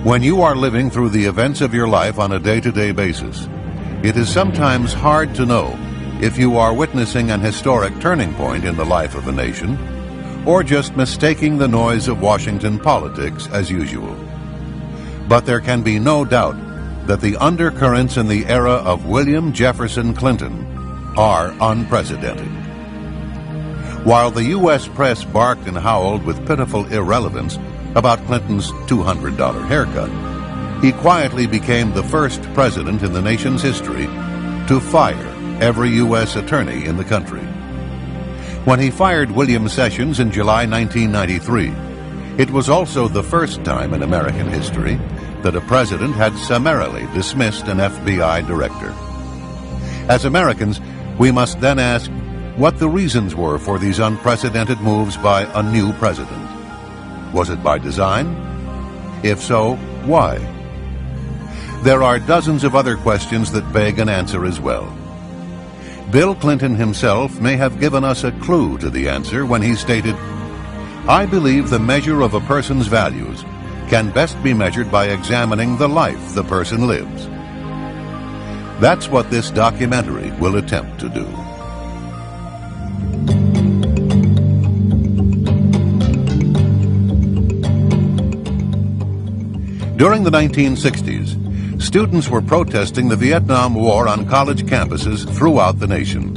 When you are living through the events of your life on a day-to-day basis, it is sometimes hard to know if you are witnessing an historic turning point in the life of a nation, or just mistaking the noise of Washington politics as usual. But there can be no doubt that the undercurrents in the era of William Jefferson Clinton are unprecedented. While the U.S. press barked and howled with pitiful irrelevance about Clinton's $200 haircut, he quietly became the first president in the nation's history to fire every U.S. attorney in the country. When he fired William Sessions in July 1993, it was also the first time in American history that a president had summarily dismissed an FBI director. As Americans, we must then ask what the reasons were for these unprecedented moves by a new president. Was it by design? If so, why? There are dozens of other questions that beg an answer as well. Bill Clinton himself may have given us a clue to the answer when he stated, "I believe the measure of a person's values can best be measured by examining the life the person lives." That's what this documentary will attempt to do. During the 1960s, students were protesting the Vietnam War on college campuses throughout the nation.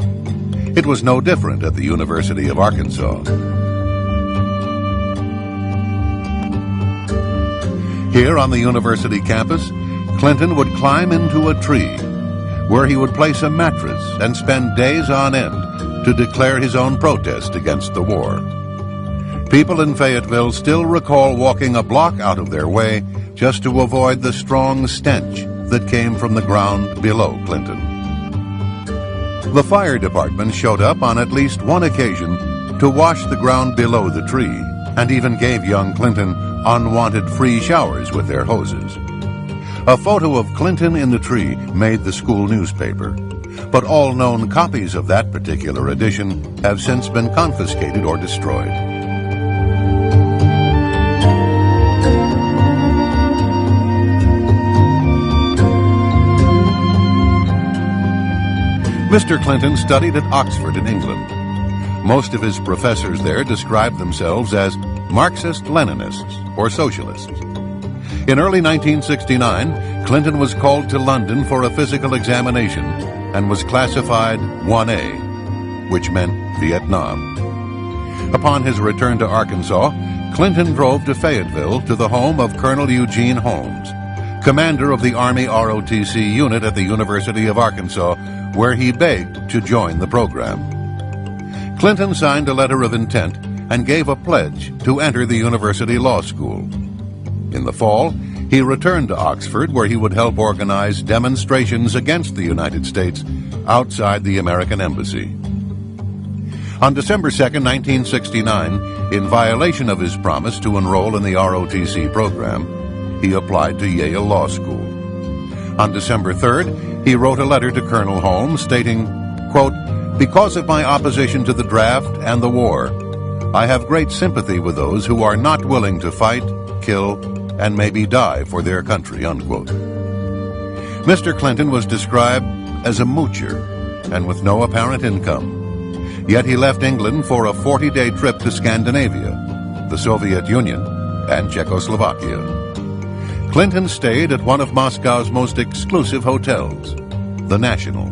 It was no different at the University of Arkansas. Here on the university campus, Clinton would climb into a tree where he would place a mattress and spend days on end to declare his own protest against the war. People in Fayetteville still recall walking a block out of their way just to avoid the strong stench that came from the ground below Clinton. The fire department showed up on at least one occasion to wash the ground below the tree, and even gave young Clinton unwanted free showers with their hoses. A photo of Clinton in the tree made the school newspaper, but all known copies of that particular edition have since been confiscated or destroyed. Mr. Clinton studied at Oxford in England. Most of his professors there described themselves as Marxist-Leninists or socialists. In early 1969, Clinton was called to London for a physical examination and was classified 1A, which meant Vietnam. Upon his return to Arkansas, Clinton drove to Fayetteville to the home of Colonel Eugene Holmes, commander of the Army ROTC unit at the University of Arkansas, where he begged to join the program. Clinton signed a letter of intent and gave a pledge to enter the university law school. In the fall, he returned to Oxford, where he would help organize demonstrations against the United States outside the American embassy. On December 2, 1969, in violation of his promise to enroll in the ROTC program, he applied to Yale Law School. On December 3rd, he wrote a letter to Colonel Holmes stating, quote, "Because of my opposition to the draft and the war, I have great sympathy with those who are not willing to fight, kill, and maybe die for their country," unquote. Mr. Clinton was described as a moocher and with no apparent income. Yet he left England for a 40-day trip to Scandinavia, the Soviet Union, and Czechoslovakia. Clinton stayed at one of Moscow's most exclusive hotels, the National.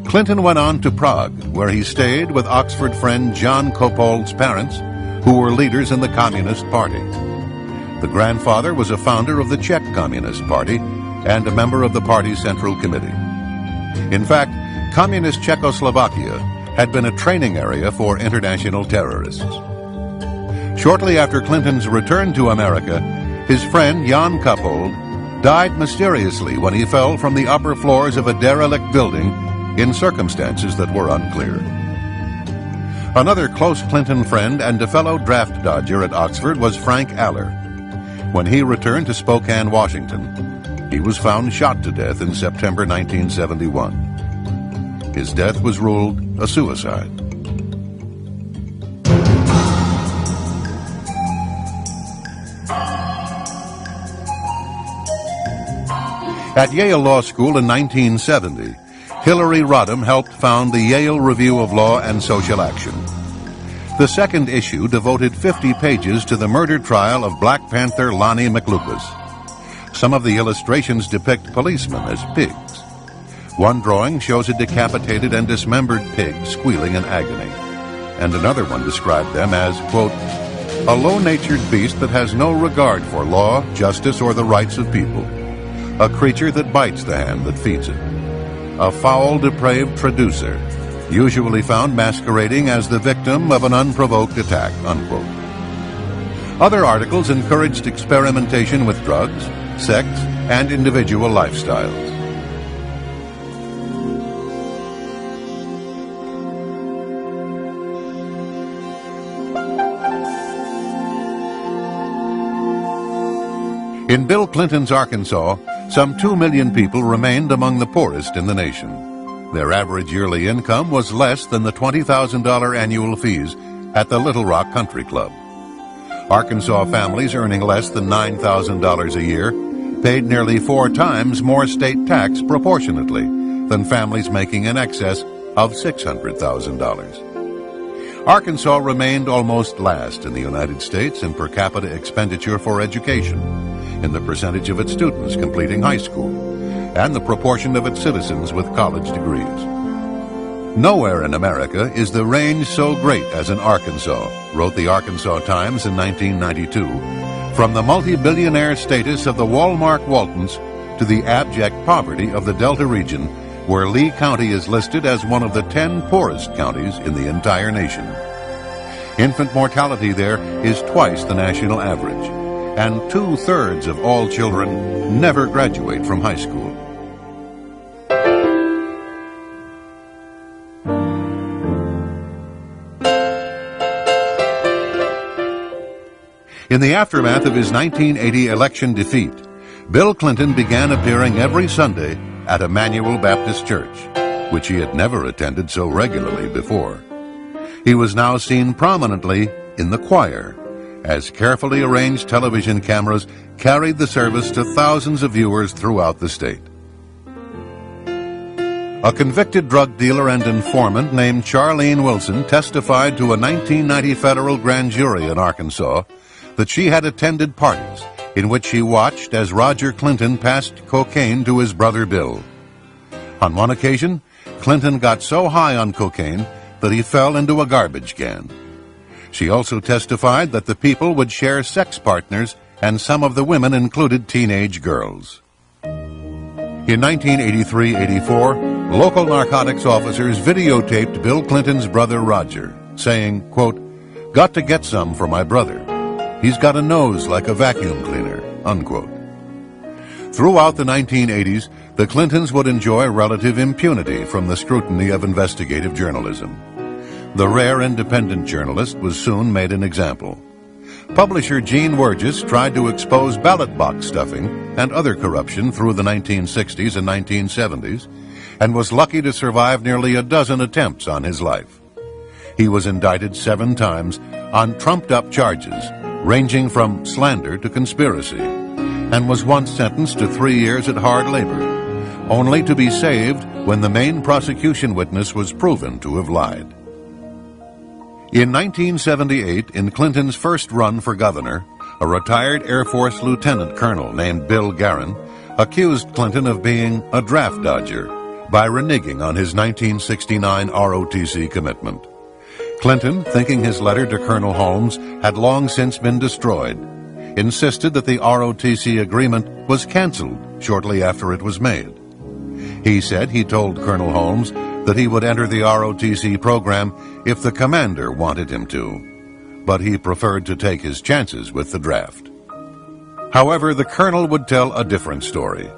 Clinton went on to Prague, where he stayed with Oxford friend John Kopold's parents, who were leaders in the Communist Party. The grandfather was a founder of the Czech Communist Party and a member of the party's Central Committee. In fact, Communist Czechoslovakia had been a training area for international terrorists. Shortly after Clinton's return to America, his friend Jan Kopold died mysteriously when he fell from the upper floors of a derelict building in circumstances that were unclear. Another close Clinton friend and a fellow draft dodger at Oxford was Frank Aller. When he returned to Spokane, Washington, he was found shot to death in September 1971. His death was ruled a suicide. At Yale Law School in 1970, Hillary Rodham helped found the Yale Review of Law and Social Action. The second issue devoted 50 pages to the murder trial of Black Panther Lonnie McLucas. Some of the illustrations depict policemen as pigs. One drawing shows a decapitated and dismembered pig squealing in agony, and another one described them as, quote, a low-natured beast that has no regard for law, justice, or the rights of people, a creature that bites the hand that feeds it, a foul, depraved traducer, usually found masquerading as the victim of an unprovoked attack, unquote. Other articles encouraged experimentation with drugs, sex, and individual lifestyles. In Bill Clinton's Arkansas, some 2 million people remained among the poorest in the nation. Their average yearly income was less than the $20,000 annual fees at the Little Rock Country Club. Arkansas families earning less than $9,000 a year paid nearly 4 times more state tax proportionately than families making in excess of $600,000. Arkansas remained almost last in the United States in per capita expenditure for education, in the percentage of its students completing high school, and the proportion of its citizens with college degrees. Nowhere in America is the range so great as in Arkansas, wrote the Arkansas Times in 1992, from the multi-billionaire status of the Walmart Waltons to the abject poverty of the Delta region, where Lee County is listed as one of the 10 poorest counties in the entire nation. Infant mortality there is twice the national average, and 2/3 of all children never graduate from high school. In the aftermath of his 1980 election defeat, Bill Clinton began appearing every Sunday at Emmanuel Baptist Church, which he had never attended so regularly before. He was now seen prominently in the choir, as carefully arranged television cameras carried the service to thousands of viewers throughout the state. A convicted drug dealer and informant named Charlene Wilson testified to a 1990 federal grand jury in Arkansas that she had attended parties in which she watched as Roger Clinton passed cocaine to his brother Bill. On one occasion, Clinton got so high on cocaine that he fell into a garbage can. She also testified that the people would share sex partners, and some of the women included teenage girls. In 1983-84, local narcotics officers videotaped Bill Clinton's brother Roger, saying, quote, "Got to get some for my brother. He's got a nose like a vacuum cleaner," unquote. Throughout the 1980s, the Clintons would enjoy relative impunity from the scrutiny of investigative journalism. The rare independent journalist was soon made an example. Publisher Gene Wurgis tried to expose ballot box stuffing and other corruption through the 1960s and 1970s, and was lucky to survive nearly a dozen attempts on his life. He was indicted 7 times on trumped-up charges, ranging from slander to conspiracy, and was once sentenced to 3 years at hard labor, only to be saved when the main prosecution witness was proven to have lied. In 1978, in Clinton's first run for governor, a retired Air Force lieutenant colonel named Bill Guerin accused Clinton of being a draft dodger by reneging on his 1969 ROTC commitment. Clinton, thinking his letter to Colonel Holmes had long since been destroyed, insisted that the ROTC agreement was canceled shortly after it was made. He said he told Colonel Holmes that he would enter the ROTC program if the commander wanted him to, but he preferred to take his chances with the draft. However, the colonel would tell a different story.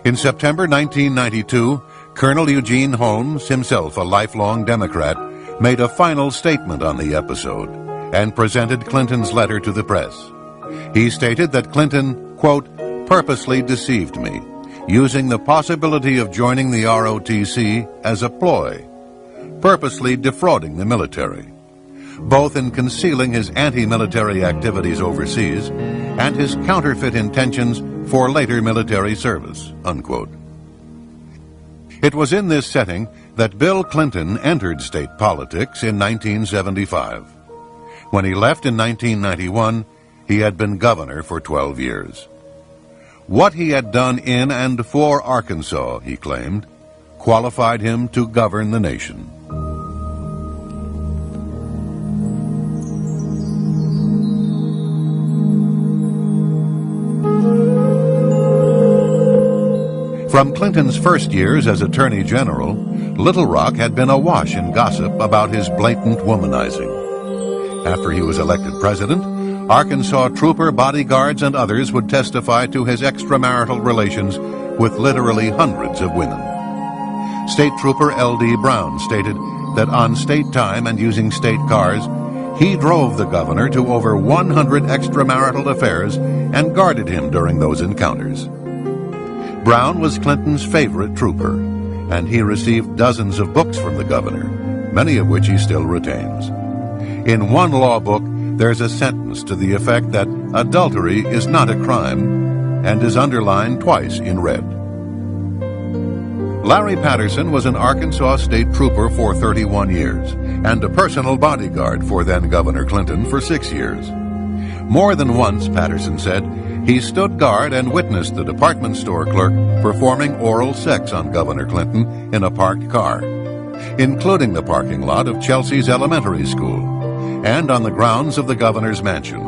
In September 1992, Colonel Eugene Holmes, himself a lifelong Democrat, made a final statement on the episode and presented Clinton's letter to the press. He stated that Clinton, quote, "purposely deceived me, using the possibility of joining the ROTC as a ploy, purposely defrauding the military. both in concealing his anti-military activities overseas and his counterfeit intentions for later military service, unquote. It was in this setting that Bill Clinton entered state politics in 1975. When he left in 1991, he had been governor for 12 years. What he had done in and for Arkansas, he claimed, qualified him to govern the nation. From Clinton's first years as Attorney General, Little Rock had been awash in gossip about his blatant womanizing. After he was elected president, Arkansas trooper bodyguards and others would testify to his extramarital relations with literally hundreds of women. State Trooper L.D. Brown stated that on state time and using state cars, he drove the governor to over 100 extramarital affairs and guarded him during those encounters. Brown was Clinton's favorite trooper, and he received dozens of books from the governor, many of which he still retains. In one law book, there's a sentence to the effect that adultery is not a crime and is underlined twice in red. Larry Patterson was an Arkansas state trooper for 31 years and a personal bodyguard for then-Governor Clinton for 6 years. More than once, Patterson said, he stood guard and witnessed the department store clerk performing oral sex on Governor Clinton in a parked car, including the parking lot of Chelsea's elementary school and on the grounds of the governor's mansion.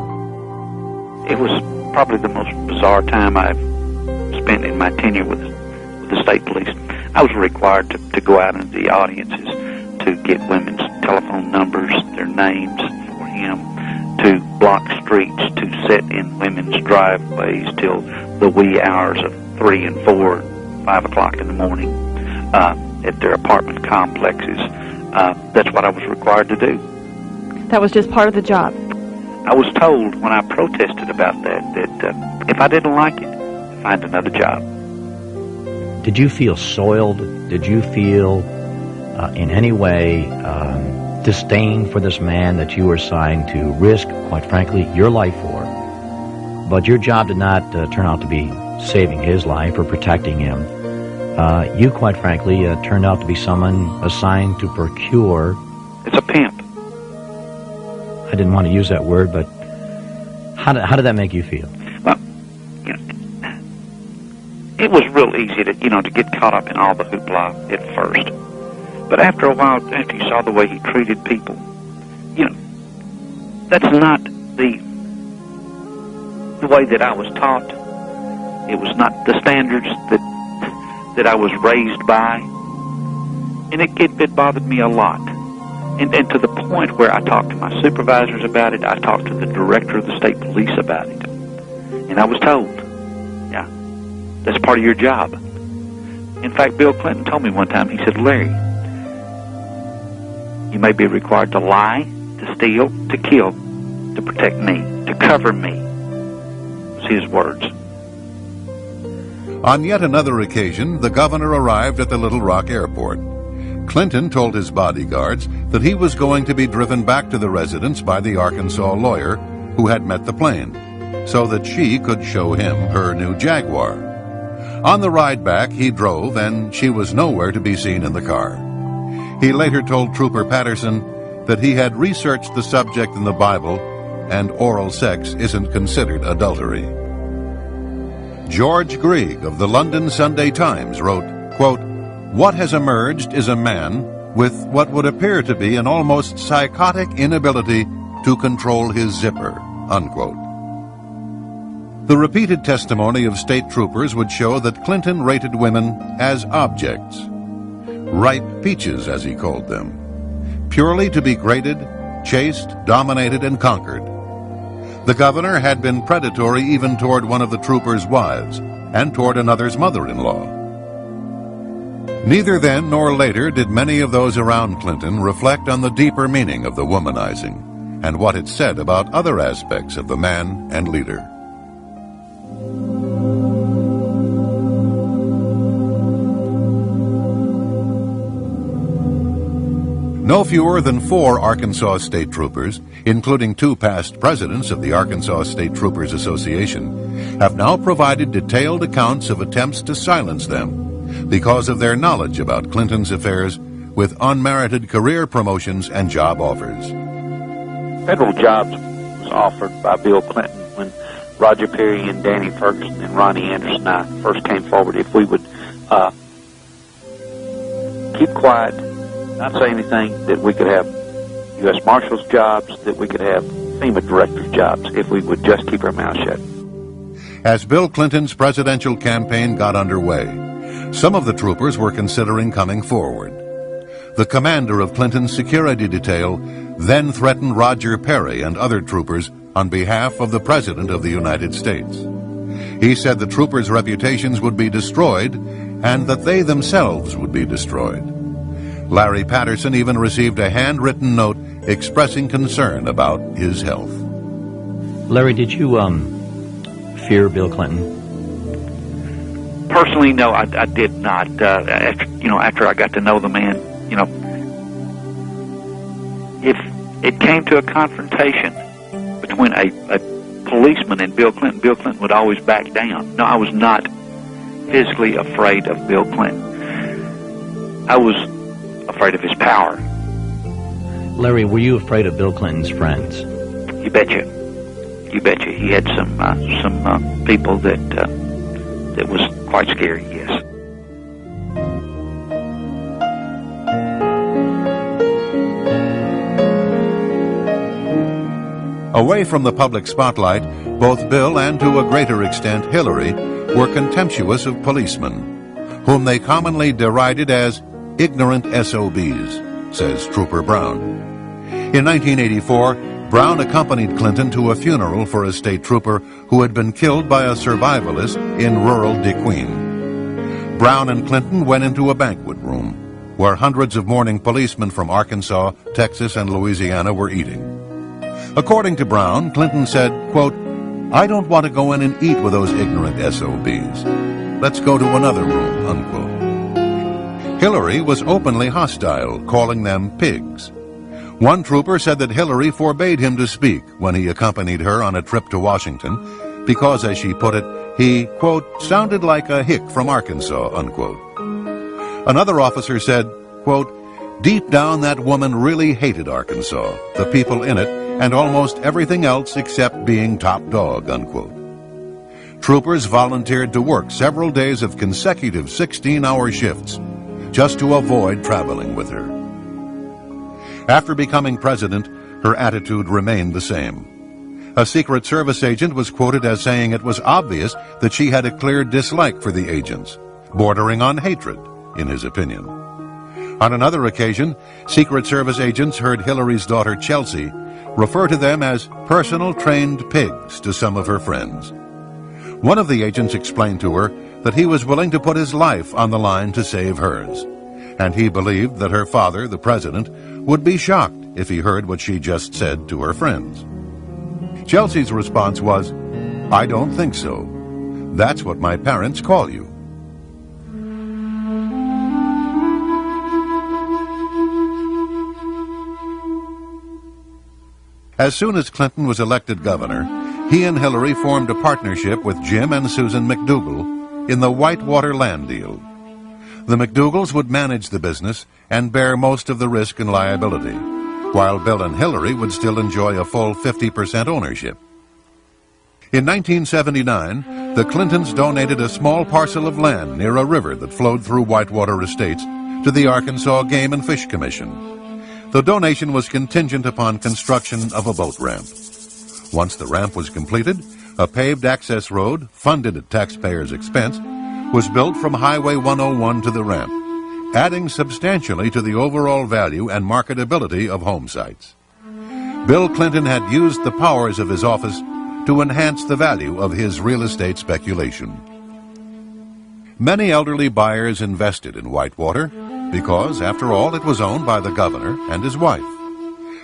It was probably the most bizarre time I've spent in my tenure with the state police. I was required to go out into the audiences to get women's telephone numbers, their names for him, to block streets, to sit in women's driveways till the wee hours of 3 and 4, 5 o'clock in the morning at their apartment complexes. That's what I was required to do. That was just part of the job. I was told when I protested about that if I didn't like it, find another job. Did you feel soiled? Did you feel in any way disdain for this man that you were assigned to risk, quite frankly, your life for? But your job did not turn out to be saving his life or protecting him. You, quite frankly, turned out to be someone assigned to procure... It's a pimp. I didn't want to use that word, but how did that make you feel? Well, it was real easy to get caught up in all the hoopla at first. But after a while, after you saw the way he treated people, that's not the way that I was taught. It was not the standards that I was raised by. And it bothered me a lot. And to the point where I talked to my supervisors about it, I talked to the director of the state police about it. And I was told, yeah, that's part of your job. In fact, Bill Clinton told me one time, he said, Larry, you may be required to lie, to steal, to kill, to protect me, to cover me. Was his words. On yet another occasion, the governor arrived at the Little Rock airport. Clinton told his bodyguards that he was going to be driven back to the residence by the Arkansas lawyer who had met the plane, so that she could show him her new Jaguar. On the ride back, he drove, and she was nowhere to be seen in the car. He later told Trooper Patterson that he had researched the subject in the Bible, and oral sex isn't considered adultery. George Grieg of the London Sunday Times wrote, quote, "What has emerged is a man with what would appear to be an almost psychotic inability to control his zipper," unquote. The repeated testimony of state troopers would show that Clinton rated women as objects, ripe peaches as he called them, purely to be graded, chased, dominated, and conquered. The governor had been predatory even toward one of the troopers' wives and toward another's mother-in-law. Neither then nor later did many of those around Clinton reflect on the deeper meaning of the womanizing and what it said about other aspects of the man and leader. No fewer than 4 Arkansas state troopers, including 2 past presidents of the Arkansas State Troopers Association, have now provided detailed accounts of attempts to silence them because of their knowledge about Clinton's affairs with unmerited career promotions and job offers. Federal jobs was offered by Bill Clinton when Roger Perry and Danny Ferguson and Ronnie Anderson and I first came forward if we would keep quiet, not say anything, that we could have U.S. Marshals jobs, that we could have FEMA director jobs if we would just keep our mouths shut. As Bill Clinton's presidential campaign got underway, some of the troopers were considering coming forward. The commander of Clinton's security detail then threatened Roger Perry and other troopers on behalf of the President of the United States. He said the troopers' reputations would be destroyed and that they themselves would be destroyed. Larry Patterson even received a handwritten note expressing concern about his health. Larry, did you fear Bill Clinton? Personally, no, I did not. After I got to know the man, if it came to a confrontation between a policeman and Bill Clinton would always back down. No, I was not physically afraid of Bill Clinton. I was afraid of his power. Larry, were you afraid of Bill Clinton's friends? You betcha. You betcha. He had some people that was quite scary, yes. Away from the public spotlight, both Bill and to a greater extent Hillary were contemptuous of policemen, whom they commonly derided as ignorant SOBs, says Trooper Brown. In 1984, Brown accompanied Clinton to a funeral for a state trooper who had been killed by a survivalist in rural DeQueen. Brown and Clinton went into a banquet room where hundreds of mourning policemen from Arkansas, Texas, and Louisiana were eating. According to Brown, Clinton said, quote, "I don't want to go in and eat with those ignorant SOBs. Let's go to another room," unquote. Hillary was openly hostile, calling them pigs. One trooper said that Hillary forbade him to speak when he accompanied her on a trip to Washington because, as she put it, he, quote, "sounded like a hick from Arkansas," unquote. Another officer said, quote, "Deep down that woman really hated Arkansas, the people in it, and almost everything else except being top dog," unquote. Troopers volunteered to work several days of consecutive 16-hour shifts just to avoid traveling with her. After becoming president, her attitude remained the same. A Secret Service agent was quoted as saying it was obvious that she had a clear dislike for the agents, bordering on hatred, in his opinion. On another occasion, Secret Service agents heard Hillary's daughter Chelsea refer to them as personal trained pigs to some of her friends. One of the agents explained to her that he was willing to put his life on the line to save hers, and he believed that her father, the president, would be shocked if he heard what she just said to her friends. Chelsea's response was, "I don't think so. That's what my parents call you." As soon as Clinton was elected governor, he and Hillary formed a partnership with Jim and Susan McDougal in the Whitewater land deal. The McDougals would manage the business and bear most of the risk and liability, while Bill and Hillary would still enjoy a full 50% ownership. In 1979, the Clintons donated a small parcel of land near a river that flowed through Whitewater Estates to the Arkansas Game and Fish Commission. The donation was contingent upon construction of a boat ramp. Once the ramp was completed, a paved access road, funded at taxpayers' expense, was built from Highway 101 to the ramp, adding substantially to the overall value and marketability of home sites. Bill Clinton had used the powers of his office to enhance the value of his real estate speculation. Many elderly buyers invested in Whitewater because, after all, it was owned by the governor and his wife.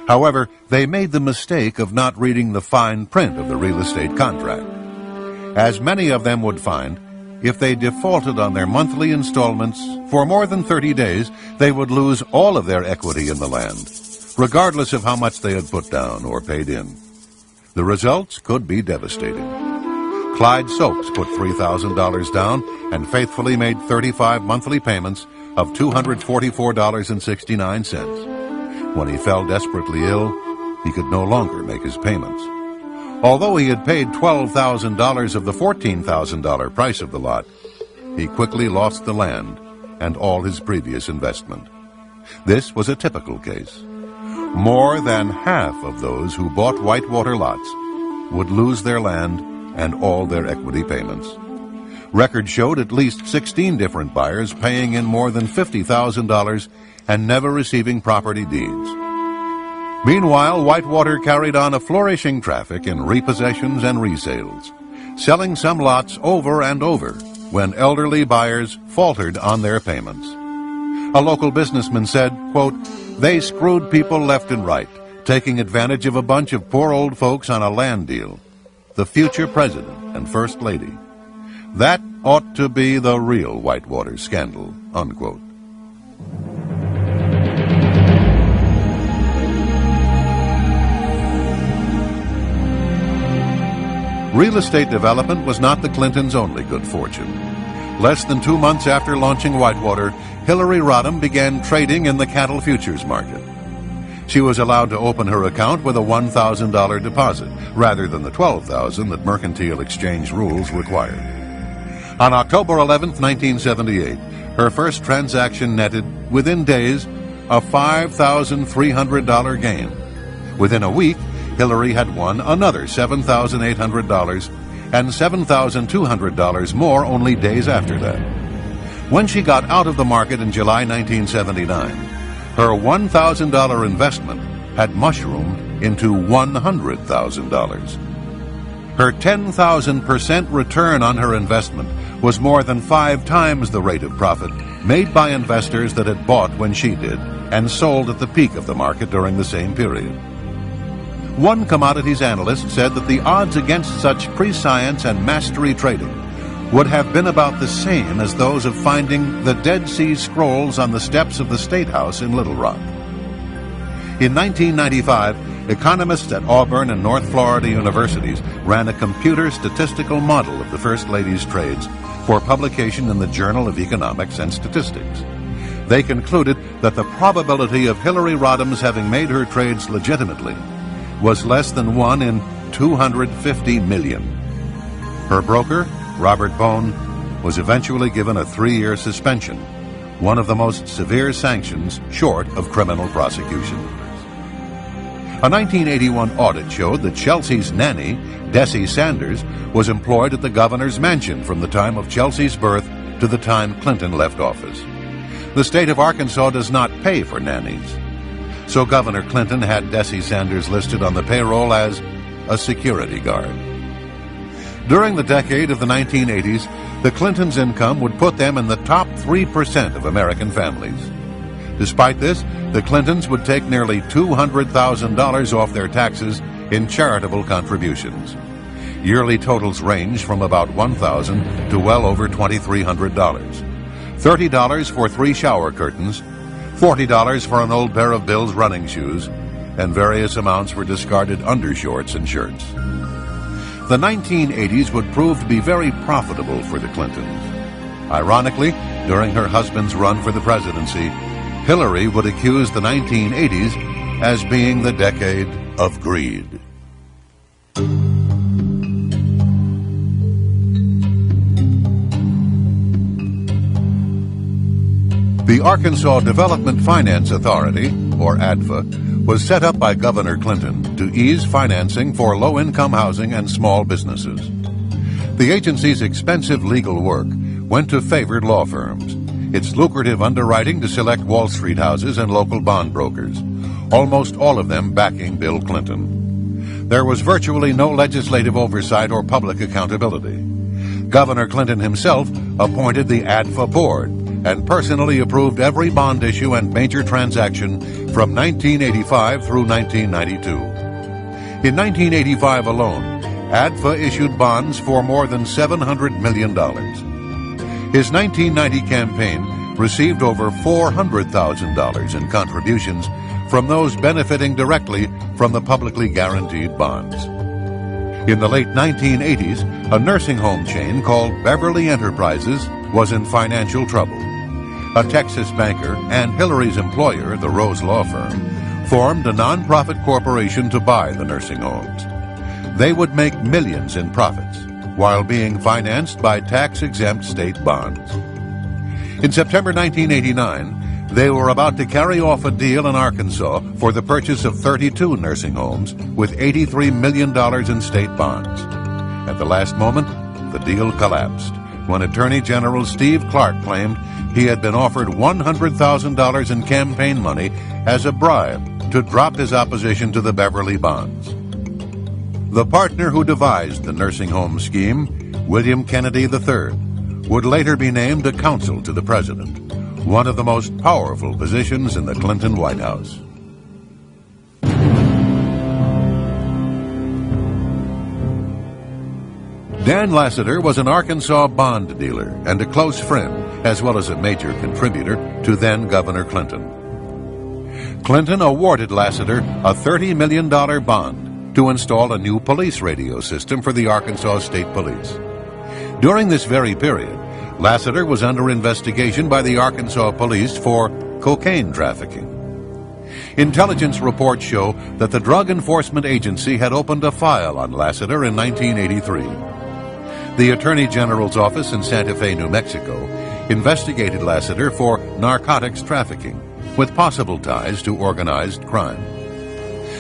However, they made the mistake of not reading the fine print of the real estate contract. As many of them would find, if they defaulted on their monthly installments for more than 30 days, they would lose all of their equity in the land, regardless of how much they had put down or paid in. The results could be devastating. Clyde Soaps put $3,000 down and faithfully made 35 monthly payments of $244.69. When he fell desperately ill, he could no longer make his payments. Although he had paid $12,000 of the $14,000 price of the lot, he quickly lost the land and all his previous investment. This was a typical case. More than half of those who bought whitewater lots would lose their land and all their equity payments. Records showed at least 16 different buyers paying in more than $50,000 and never receiving property deeds. Meanwhile, Whitewater carried on a flourishing traffic in repossessions and resales, selling some lots over and over when elderly buyers faltered on their payments. A local businessman said, quote, "They screwed people left and right, taking advantage of a bunch of poor old folks on a land deal. The future president and first lady. That ought to be the real Whitewater scandal," unquote. Real estate development was not the Clintons' only good fortune. Less than 2 months after launching Whitewater, Hillary Rodham began trading in the cattle futures market. She was allowed to open her account with a $1,000 deposit, rather than the $12,000 that mercantile exchange rules required. On October 11, 1978, her first transaction netted, within days, a $5,300 gain. Within a week, Hillary had won another $7,800 and $7,200 more only days after that. When she got out of the market in July 1979, her $1,000 investment had mushroomed into $100,000. Her 10,000% return on her investment was more than 5 times the rate of profit made by investors that had bought when she did and sold at the peak of the market during the same period. One commodities analyst said that the odds against such prescience and mastery trading would have been about the same as those of finding the Dead Sea Scrolls on the steps of the State House in Little Rock. In 1995, economists at Auburn and North Florida universities ran a computer statistical model of the First Lady's trades for publication in the Journal of Economics and Statistics. They concluded that the probability of Hillary Rodham's having made her trades legitimately was less than 1 in 250 million. Her broker, Robert Bone, was eventually given a 3-year suspension, one of the most severe sanctions short of criminal prosecution. A 1981 audit showed that Chelsea's nanny, Dessie Sanders, was employed at the governor's mansion from the time of Chelsea's birth to the time Clinton left office. The state of Arkansas does not pay for nannies, so Governor Clinton had Dessie Sanders listed on the payroll as a security guard. During the decade of the 1980s, the Clintons' income would put them in the top 3% of American families. Despite this, the Clintons would take nearly $200,000 off their taxes in charitable contributions. Yearly totals range from about $1,000 to well over $2,300. $30 for 3 shower curtains, $40 for an old pair of Bill's running shoes, and various amounts for discarded undershorts and shirts. The 1980s would prove to be very profitable for the Clintons. Ironically, during her husband's run for the presidency, Hillary would accuse the 1980s as being the decade of greed. The Arkansas Development Finance Authority, or ADFA, was set up by Governor Clinton to ease financing for low-income housing and small businesses. The agency's expensive legal work went to favored law firms, its lucrative underwriting to select Wall Street houses and local bond brokers, almost all of them backing Bill Clinton. There was virtually no legislative oversight or public accountability. Governor Clinton himself appointed the ADFA board and personally approved every bond issue and major transaction from 1985 through 1992. In 1985 alone, ADFA issued bonds for more than $700 million. His 1990 campaign received over $400,000 in contributions from those benefiting directly from the publicly guaranteed bonds. In the late 1980s, a nursing home chain called Beverly Enterprises was in financial trouble. A Texas banker and Hillary's employer, the Rose Law Firm, formed a nonprofit corporation to buy the nursing homes. They would make millions in profits while being financed by tax-exempt state bonds. In September 1989, they were about to carry off a deal in Arkansas for the purchase of 32 nursing homes with $83 million in state bonds. At the last moment, the deal collapsed when Attorney General Steve Clark claimed he had been offered $100,000 in campaign money as a bribe to drop his opposition to the Beverly bonds. The partner who devised the nursing home scheme, William Kennedy III, would later be named a counsel to the president, one of the most powerful positions in the Clinton White House. Dan Lassiter was an Arkansas bond dealer and a close friend, as well as a major contributor to then-Governor Clinton. Clinton awarded Lassiter a $30 million bond to install a new police radio system for the Arkansas State Police. During this very period, Lassiter was under investigation by the Arkansas police for cocaine trafficking. Intelligence reports show that the Drug Enforcement Agency had opened a file on Lassiter in 1983. The Attorney General's office in Santa Fe, New Mexico, investigated Lassiter for narcotics trafficking, with possible ties to organized crime.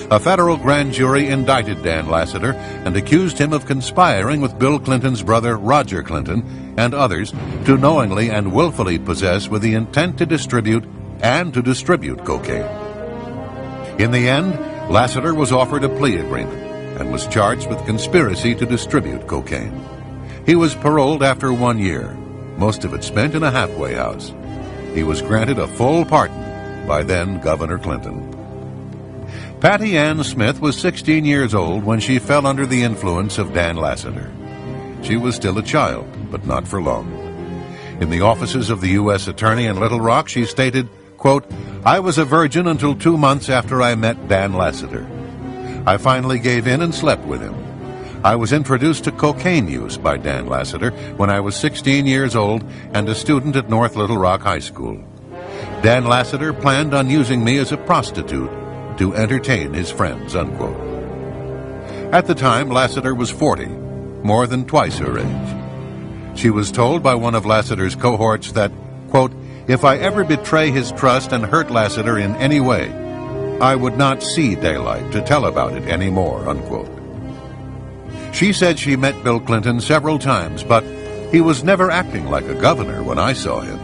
A federal grand jury indicted Dan Lassiter and accused him of conspiring with Bill Clinton's brother Roger Clinton and others to knowingly and willfully possess with the intent to distribute cocaine. In the end, Lassiter was offered a plea agreement and was charged with conspiracy to distribute cocaine. He was paroled after 1 year, most of it spent in a halfway house. He was granted a full pardon by then-Governor Clinton. Patty Ann Smith was 16 years old when she fell under the influence of Dan Lassiter. She was still a child, but not for long. In the offices of the U.S. Attorney in Little Rock, she stated, quote, "I was a virgin until 2 months after I met Dan Lassiter. I finally gave in and slept with him. I was introduced to cocaine use by Dan Lassiter when I was 16 years old and a student at North Little Rock High School. Dan Lassiter planned on using me as a prostitute to entertain his friends," unquote. At the time, Lassiter was 40, more than twice her age. She was told by one of Lassiter's cohorts that, quote, "If I ever betray his trust and hurt Lassiter in any way, I would not see daylight to tell about it anymore," unquote. She said she met Bill Clinton several times, but he was never acting like a governor when I saw him.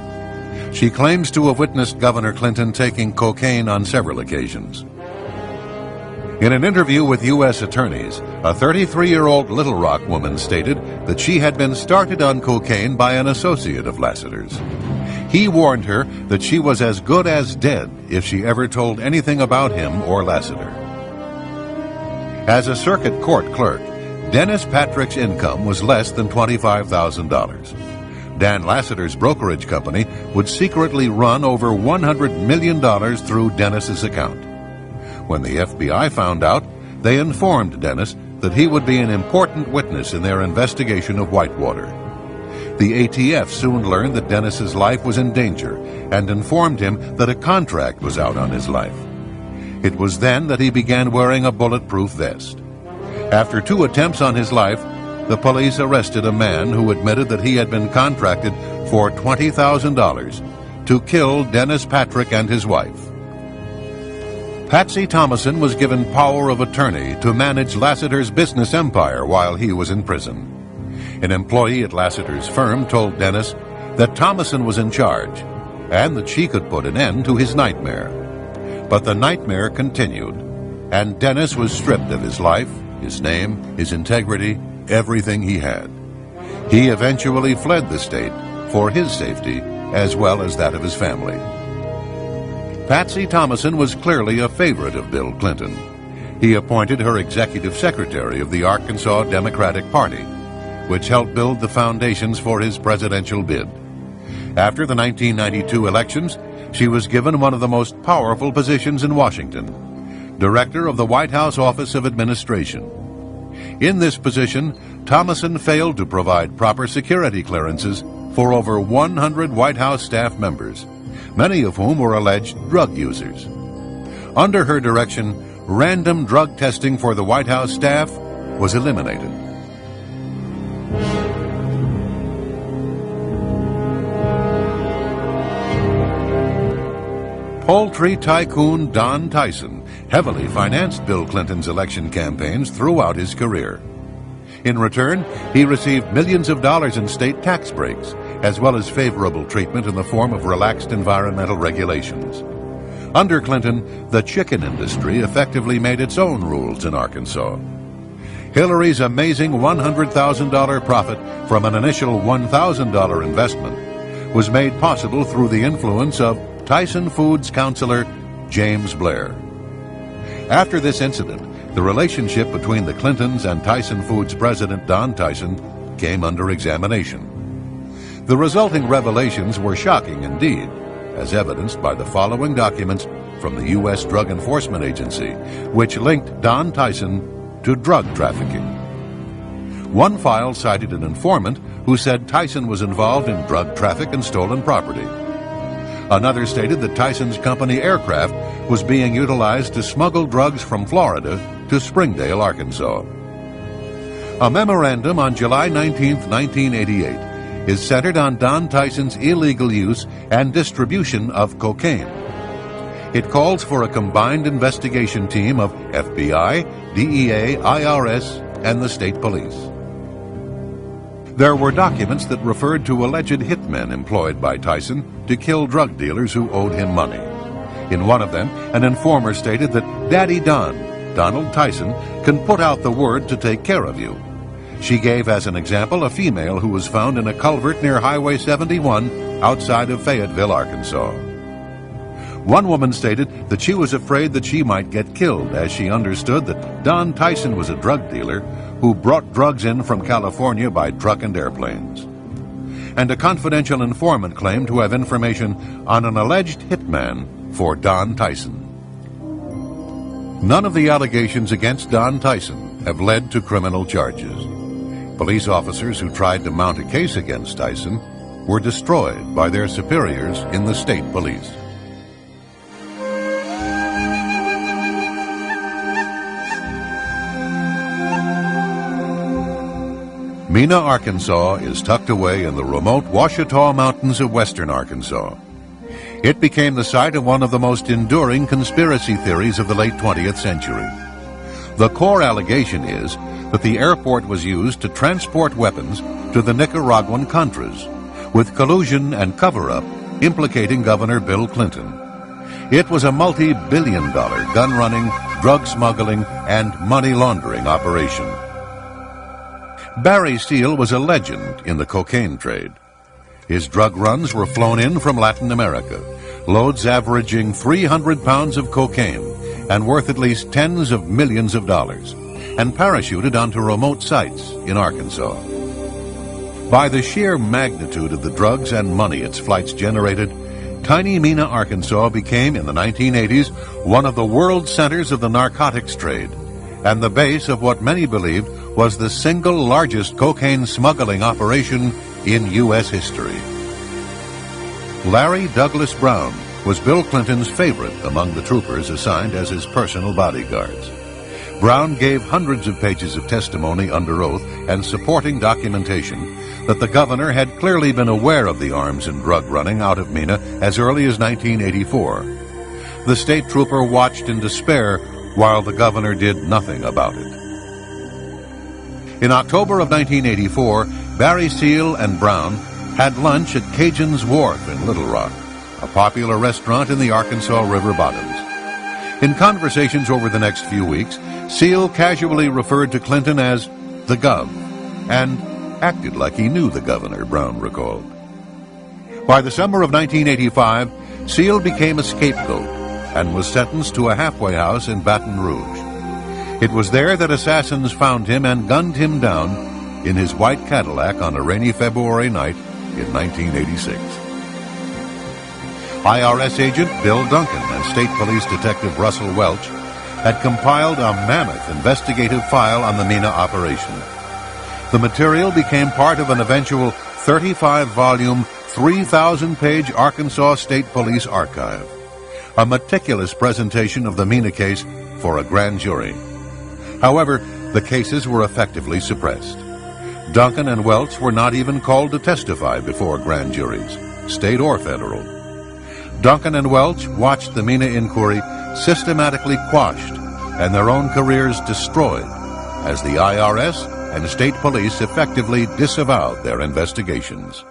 She claims to have witnessed Governor Clinton taking cocaine on several occasions. In an interview with U.S. attorneys, a 33-year-old Little Rock woman stated that she had been started on cocaine by an associate of Lassiter's. He warned her that she was as good as dead if she ever told anything about him or Lassiter. As a circuit court clerk, Dennis Patrick's income was less than $25,000. Dan Lassiter's brokerage company would secretly run over $100 million through Dennis's account. When the FBI found out, they informed Dennis that he would be an important witness in their investigation of Whitewater. The ATF soon learned that Dennis's life was in danger and informed him that a contract was out on his life. It was then that he began wearing a bulletproof vest. After 2 attempts on his life, the police arrested a man who admitted that he had been contracted for $20,000 to kill Dennis Patrick and his wife. Patsy Thomason was given power of attorney to manage Lassiter's business empire while he was in prison. An employee at Lassiter's firm told Dennis that Thomason was in charge and that she could put an end to his nightmare. But the nightmare continued, and Dennis was stripped of his life, his name, his integrity, everything he had. He eventually fled the state for his safety as well as that of his family. Patsy Thomason was clearly a favorite of Bill Clinton. He appointed her executive secretary of the Arkansas Democratic Party, which helped build the foundations for his presidential bid. After the 1992 elections, she was given one of the most powerful positions in Washington, Director of the White House Office of Administration. In this position, Thomason failed to provide proper security clearances for over 100 White House staff members, many of whom were alleged drug users. Under her direction, random drug testing for the White House staff was eliminated. Poultry tycoon Don Tyson heavily financed Bill Clinton's election campaigns throughout his career. In return, he received millions of dollars in state tax breaks, as well as favorable treatment in the form of relaxed environmental regulations. Under Clinton, the chicken industry effectively made its own rules in Arkansas. Hillary's amazing $100,000 profit from an initial $1,000 investment was made possible through the influence of Tyson Foods counselor James Blair. After this incident, the relationship between the Clintons and Tyson Foods president Don Tyson came under examination. The resulting revelations were shocking indeed, as evidenced by the following documents from the U.S. Drug Enforcement Agency, which linked Don Tyson to drug trafficking. One file cited an informant who said Tyson was involved in drug traffic and stolen property. Another stated that Tyson's company aircraft was being utilized to smuggle drugs from Florida to Springdale, Arkansas. A memorandum on July 19, 1988, is centered on Don Tyson's illegal use and distribution of cocaine. It calls for a combined investigation team of FBI, DEA, IRS, and the state police. There were documents that referred to alleged hitmen employed by Tyson to kill drug dealers who owed him money. In one of them, an informer stated that Daddy Don, Donald Tyson, can put out the word to take care of you. She gave as an example a female who was found in a culvert near Highway 71 outside of Fayetteville, Arkansas. One woman stated that she was afraid that she might get killed, as she understood that Don Tyson was a drug dealer who brought drugs in from California by truck and airplanes. And a confidential informant claimed to have information on an alleged hitman for Don Tyson. None of the allegations against Don Tyson have led to criminal charges. Police officers who tried to mount a case against Tyson were destroyed by their superiors in the state police. Mena, Arkansas is tucked away in the remote Ouachita Mountains of western Arkansas. It became the site of one of the most enduring conspiracy theories of the late 20th century. The core allegation is that the airport was used to transport weapons to the Nicaraguan Contras, with collusion and cover-up implicating Governor Bill Clinton. It was a multi-billion-dollar gun-running, drug smuggling, and money laundering operation. Barry Steele was a legend in the cocaine trade. His drug runs were flown in from Latin America, loads averaging 300 pounds of cocaine and worth at least tens of millions of dollars, and parachuted onto remote sites in Arkansas. By the sheer magnitude of the drugs and money its flights generated, tiny Mena, Arkansas became, in the 1980s, one of the world centers of the narcotics trade, and the base of what many believed was the single largest cocaine smuggling operation in U.S. history. Larry Douglas Brown was Bill Clinton's favorite among the troopers assigned as his personal bodyguards. Brown gave hundreds of pages of testimony under oath and supporting documentation that the governor had clearly been aware of the arms and drug running out of Mena as early as 1984. The state trooper watched in despair while the governor did nothing about it. In October of 1984, Barry Steele and Brown had lunch at Cajun's Wharf in Little Rock, a popular restaurant in the Arkansas River bottoms. In conversations over the next few weeks, Steele casually referred to Clinton as the Gov, and acted like he knew the governor, Brown recalled. By the summer of 1985, Steele became a scapegoat and was sentenced to a halfway house in Baton Rouge. It was there that assassins found him and gunned him down in his white Cadillac on a rainy February night in 1986. IRS agent Bill Duncan and State Police Detective Russell Welch had compiled a mammoth investigative file on the Mena operation. The material became part of an eventual 35-volume, 3,000-page Arkansas State Police archive, a meticulous presentation of the Mena case for a grand jury. However, the cases were effectively suppressed. Duncan and Welch were not even called to testify before grand juries, state or federal. Duncan and Welch watched the Mena inquiry systematically quashed and their own careers destroyed as the IRS and state police effectively disavowed their investigations.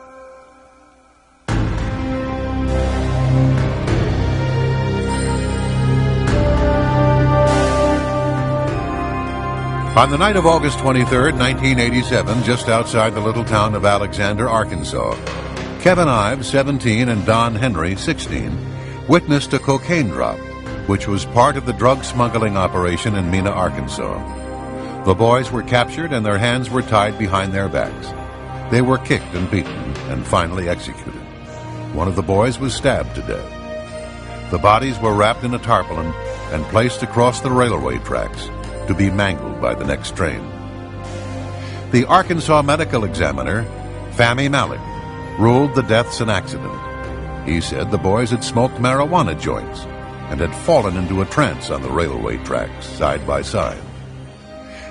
On the night of August 23, 1987, just outside the little town of Alexander, Arkansas, Kevin Ives, 17, and Don Henry, 16, witnessed a cocaine drop, which was part of the drug smuggling operation in Mena, Arkansas. The boys were captured and their hands were tied behind their backs. They were kicked and beaten and finally executed. One of the boys was stabbed to death. The bodies were wrapped in a tarpaulin and placed across the railway tracks to be mangled by the next train. The Arkansas medical examiner, Fahmy Malik, ruled the deaths an accident. He said the boys had smoked marijuana joints and had fallen into a trance on the railway tracks side by side.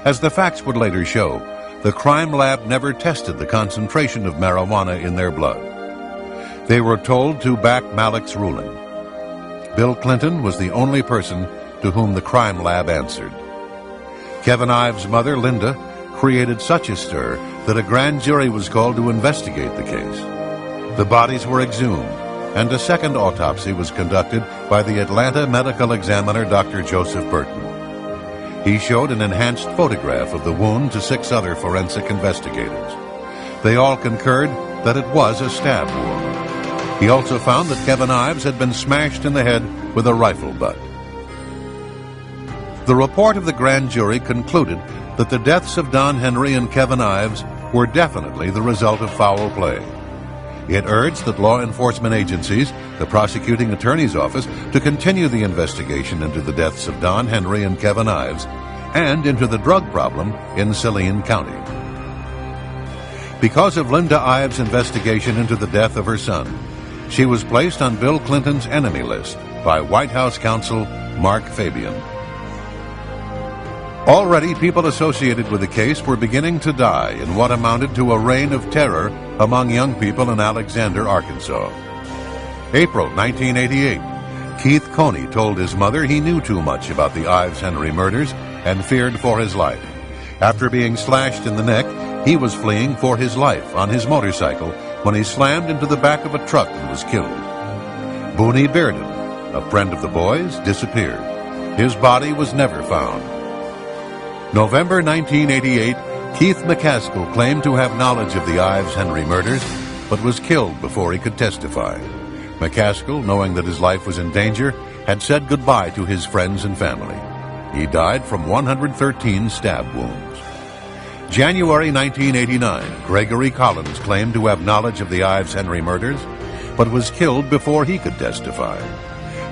As the facts would later show, the crime lab never tested the concentration of marijuana in their blood. They were told to back Malik's ruling. Bill Clinton was the only person to whom the crime lab answered. Kevin Ives' mother, Linda, created such a stir that a grand jury was called to investigate the case. The bodies were exhumed, and a second autopsy was conducted by the Atlanta medical examiner, Dr. Joseph Burton. He showed an enhanced photograph of the wound to 6 other forensic investigators. They all concurred that it was a stab wound. He also found that Kevin Ives had been smashed in the head with a rifle butt. The report of the grand jury concluded that the deaths of Don Henry and Kevin Ives were definitely the result of foul play. It urged that law enforcement agencies, the prosecuting attorney's office, to continue the investigation into the deaths of Don Henry and Kevin Ives and into the drug problem in Saline County. Because of Linda Ives' investigation into the death of her son, she was placed on Bill Clinton's enemy list by White House counsel Mark Fabian. Already, people associated with the case were beginning to die in what amounted to a reign of terror among young people in Alexander, Arkansas. April 1988, Keith Coney told his mother he knew too much about the Ives-Henry murders and feared for his life. After being slashed in the neck, he was fleeing for his life on his motorcycle when he slammed into the back of a truck and was killed. Booney Bearden, a friend of the boys, disappeared. His body was never found. November 1988, Keith McCaskill claimed to have knowledge of the Ives-Henry murders, but was killed before he could testify. McCaskill, knowing that his life was in danger, had said goodbye to his friends and family. He died from 113 stab wounds. January 1989, Gregory Collins claimed to have knowledge of the Ives-Henry murders, but was killed before he could testify.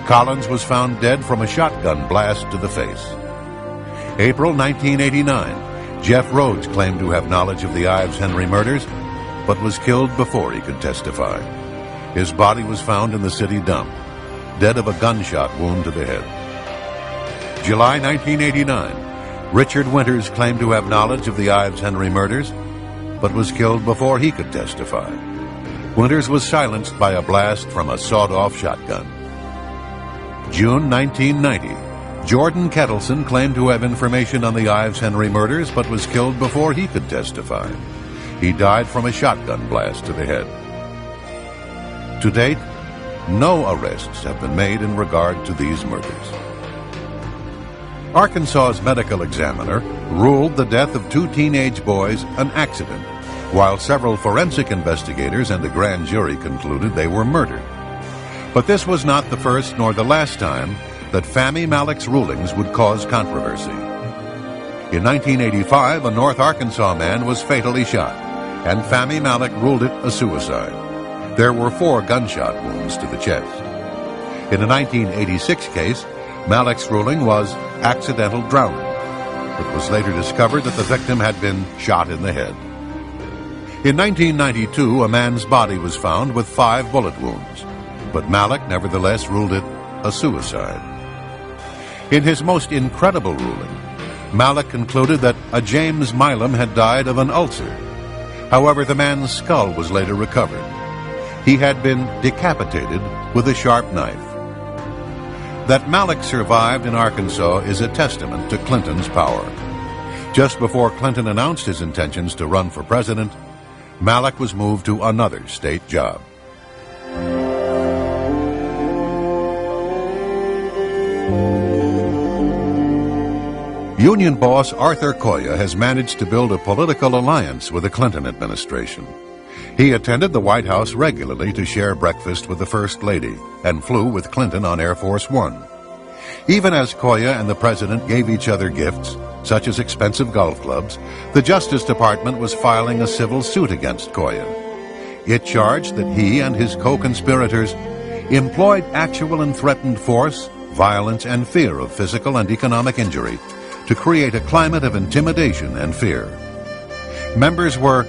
Collins was found dead from a shotgun blast to the face. April 1989, Jeff Rhodes claimed to have knowledge of the Ives-Henry murders, but was killed before he could testify. His body was found in the city dump, dead of a gunshot wound to the head. July 1989, Richard Winters claimed to have knowledge of the Ives-Henry murders, but was killed before he could testify. Winters was silenced by a blast from a sawed-off shotgun. June 1990, Jordan Kettleson claimed to have information on the Ives-Henry murders, but was killed before he could testify. He died from a shotgun blast to the head. To date, no arrests have been made in regard to these murders. Arkansas's medical examiner ruled the death of 2 teenage boys an accident, while several forensic investigators and a grand jury concluded they were murdered. But this was not the first nor the last time that Fahmy Malik's rulings would cause controversy. In 1985, a North Arkansas man was fatally shot, and Fahmy Malik ruled it a suicide. There were 4 gunshot wounds to the chest. In a 1986 case, Malek's ruling was accidental drowning. It was later discovered that the victim had been shot in the head. In 1992, a man's body was found with 5 bullet wounds, but Malek nevertheless ruled it a suicide. In his most incredible ruling, Malek concluded that a James Milam had died of an ulcer. However, the man's skull was later recovered. He had been decapitated with a sharp knife. That Malek survived in Arkansas is a testament to Clinton's power. Just before Clinton announced his intentions to run for president, Malek was moved to another state job. Union boss Arthur Koya has managed to build a political alliance with the Clinton administration. He attended the White House regularly to share breakfast with the First Lady and flew with Clinton on Air Force One. Even as Koya and the president gave each other gifts, such as expensive golf clubs, the Justice Department was filing a civil suit against Koya. It charged that he and his co-conspirators employed actual and threatened force, violence, and fear of physical and economic injury to create a climate of intimidation and fear. Members were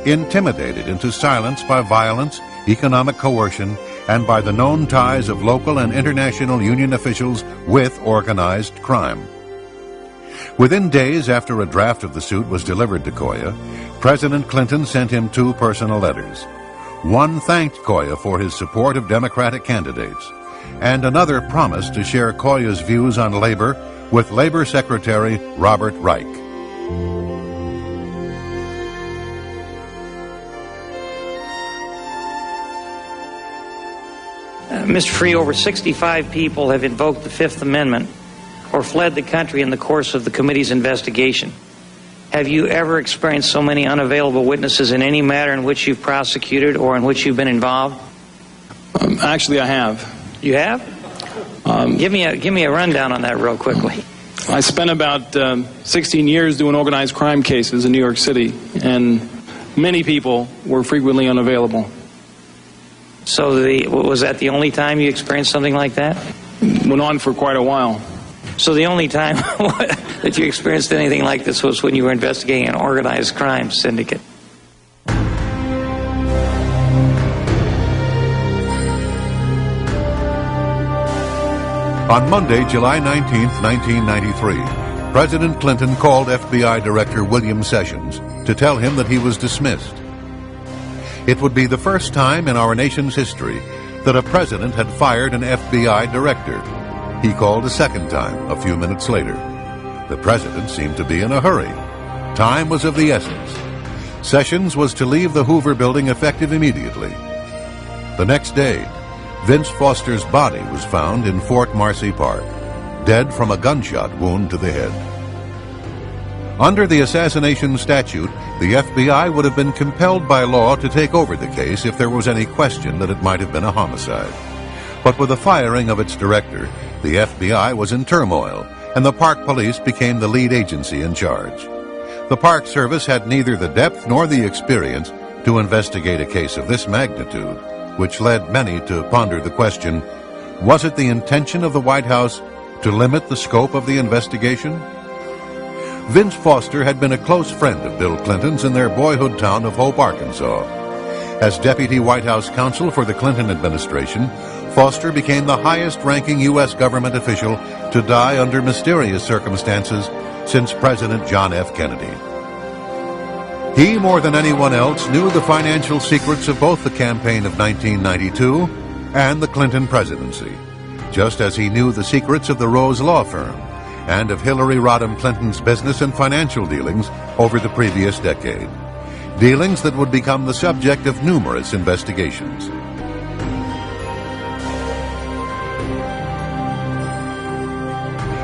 intimidated into silence by violence, economic coercion, and by the known ties of local and international union officials with organized crime. Within days after a draft of the suit was delivered to Koya, President Clinton sent him 2 personal letters. One thanked Koya for his support of Democratic candidates, and another promised to share Koya's views on labor with Labor Secretary Robert Reich. Mr. Free, over 65 people have invoked the Fifth Amendment or fled the country in the course of the committee's investigation. Have you ever experienced so many unavailable witnesses in any matter in which you've prosecuted or in which you've been involved? Actually, I have. You have? Give me a rundown on that real quickly. I spent about 16 years doing organized crime cases in New York City, and many people were frequently unavailable. So was that the only time you experienced something like that? Went on for quite a while. So the only time that you experienced anything like this was when you were investigating an organized crime syndicate? On Monday, July 19, 1993, President Clinton called FBI Director William Sessions to tell him that he was dismissed. It would be the first time in our nation's history that a president had fired an FBI director. He called a second time a few minutes later. The president seemed to be in a hurry. Time was of the essence. Sessions was to leave the Hoover building effective immediately. The next day, Vince Foster's body was found in Fort Marcy Park, dead from a gunshot wound to the head. Under the assassination statute, the FBI would have been compelled by law to take over the case if there was any question that it might have been a homicide. But with the firing of its director, the FBI was in turmoil, and the Park Police became the lead agency in charge. The Park Service had neither the depth nor the experience to investigate a case of this magnitude, which led many to ponder the question, was it the intention of the White House to limit the scope of the investigation? Vince Foster had been a close friend of Bill Clinton's in their boyhood town of Hope, Arkansas. As Deputy White House Counsel for the Clinton administration, Foster became the highest-ranking U.S. government official to die under mysterious circumstances since President John F. Kennedy. He, more than anyone else, knew the financial secrets of both the campaign of 1992 and the Clinton presidency, just as he knew the secrets of the Rose Law Firm and of Hillary Rodham Clinton's business and financial dealings over the previous decade, dealings that would become the subject of numerous investigations.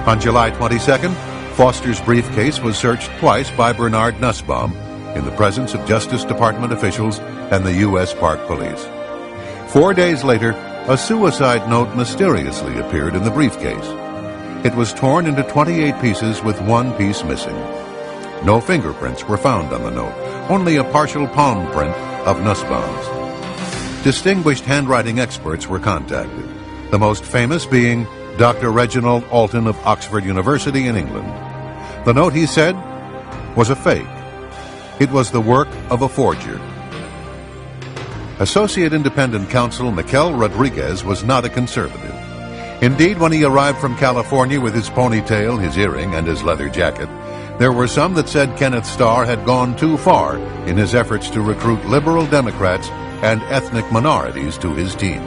On July 22nd, Foster's briefcase was searched twice by Bernard Nussbaum in the presence of Justice Department officials and the U.S. Park Police. 4 days later, a suicide note mysteriously appeared in the briefcase. It was torn into 28 pieces with one piece missing. No fingerprints were found on the note, only a partial palm print of Nussbaum's. Distinguished handwriting experts were contacted. the most famous being Dr. Reginald Alton of Oxford University in England. The note, he said, was a fake. It was the work of a forger. Associate Independent Counsel Mikel Rodriguez was not a conservative. Indeed, when he arrived from California with his ponytail, his earring, and his leather jacket, there were some that said Kenneth Starr had gone too far in his efforts to recruit liberal Democrats and ethnic minorities to his team.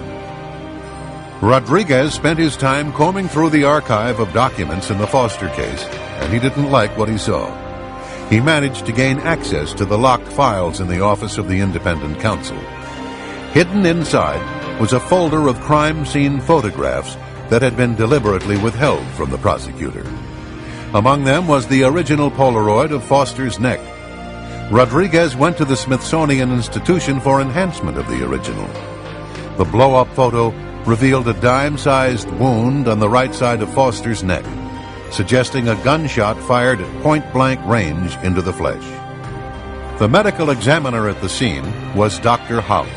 Rodriguez spent his time combing through the archive of documents in the Foster case, and he didn't like what he saw. He managed to gain access to the locked files in the office of the Independent Counsel. Hidden inside was a folder of crime scene photographs that had been deliberately withheld from the prosecutor. Among them was the original Polaroid of Foster's neck. Rodriguez went to the Smithsonian Institution for enhancement of the original. The blow-up photo revealed a dime-sized wound on the right side of Foster's neck, suggesting a gunshot fired at point-blank range into the flesh. The medical examiner at the scene was Dr. Hout.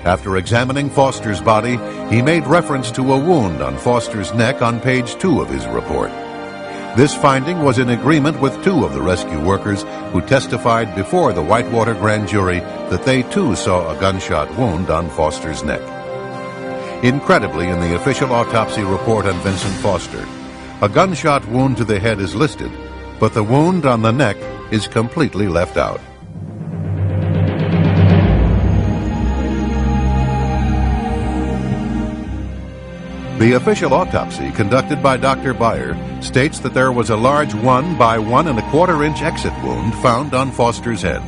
After examining Foster's body, he made reference to a wound on Foster's neck on page 2 of his report. This finding was in agreement with 2 of the rescue workers who testified before the Whitewater grand jury that they too saw a gunshot wound on Foster's neck. Incredibly, in the official autopsy report on Vincent Foster, a gunshot wound to the head is listed, but the wound on the neck is completely left out. The official autopsy conducted by Dr. Beyer states that there was a large 1 by 1 1/4 inch exit wound found on Foster's head.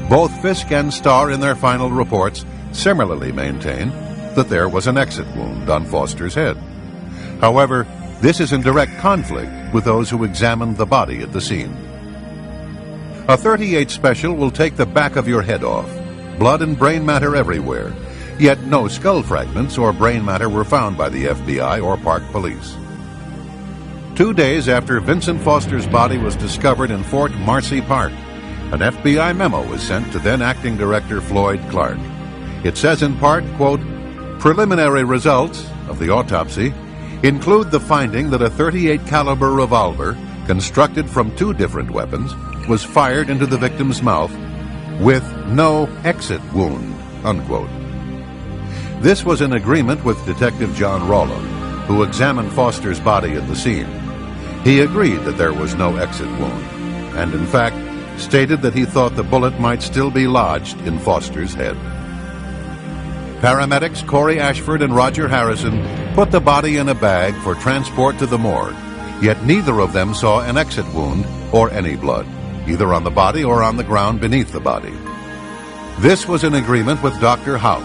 Both Fisk and Starr in their final reports similarly maintain that there was an exit wound on Foster's head. However, this is in direct conflict with those who examined the body at the scene. A .38 special will take the back of your head off, blood and brain matter everywhere, yet no skull fragments or brain matter were found by the FBI or Park Police. 2 days after Vincent Foster's body was discovered in Fort Marcy Park, an FBI memo was sent to then-acting Director Floyd Clark. It says in part, quote, "Preliminary results of the autopsy include the finding that a .38 caliber revolver, constructed from 2 different weapons, was fired into the victim's mouth with no exit wound," unquote. This was in agreement with Detective John Rollo, who examined Foster's body at the scene. He agreed that there was no exit wound, and in fact stated that he thought the bullet might still be lodged in Foster's head. Paramedics Corey Ashford and Roger Harrison put the body in a bag for transport to the morgue, yet neither of them saw an exit wound or any blood, either on the body or on the ground beneath the body. This was in agreement with Dr. Hout,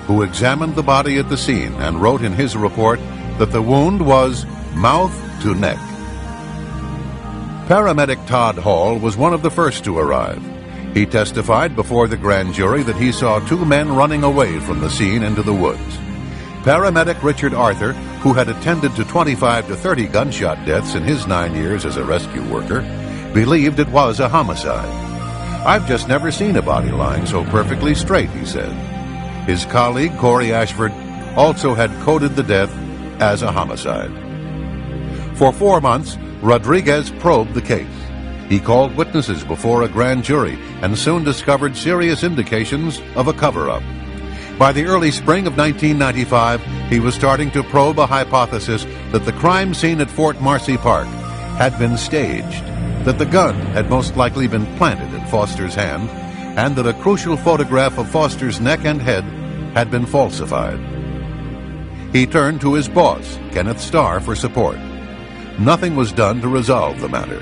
who examined the body at the scene and wrote in his report that the wound was mouth to neck. Paramedic Todd Hall was one of the first to arrive. He testified before the grand jury that he saw 2 men running away from the scene into the woods. Paramedic Richard Arthur, who had attended to 25 to 30 gunshot deaths in his 9 years as a rescue worker, believed it was a homicide. "I've just never seen a body lying so perfectly straight," he said. His colleague, Corey Ashford, also had coded the death as a homicide. For 4 months, Rodriguez probed the case. He called witnesses before a grand jury and soon discovered serious indications of a cover-up. By the early spring of 1995, he was starting to probe a hypothesis that the crime scene at Fort Marcy Park had been staged, that the gun had most likely been planted in Foster's hand, and that a crucial photograph of Foster's neck and head had been falsified. He turned to his boss, Kenneth Starr, for support. Nothing was done to resolve the matter.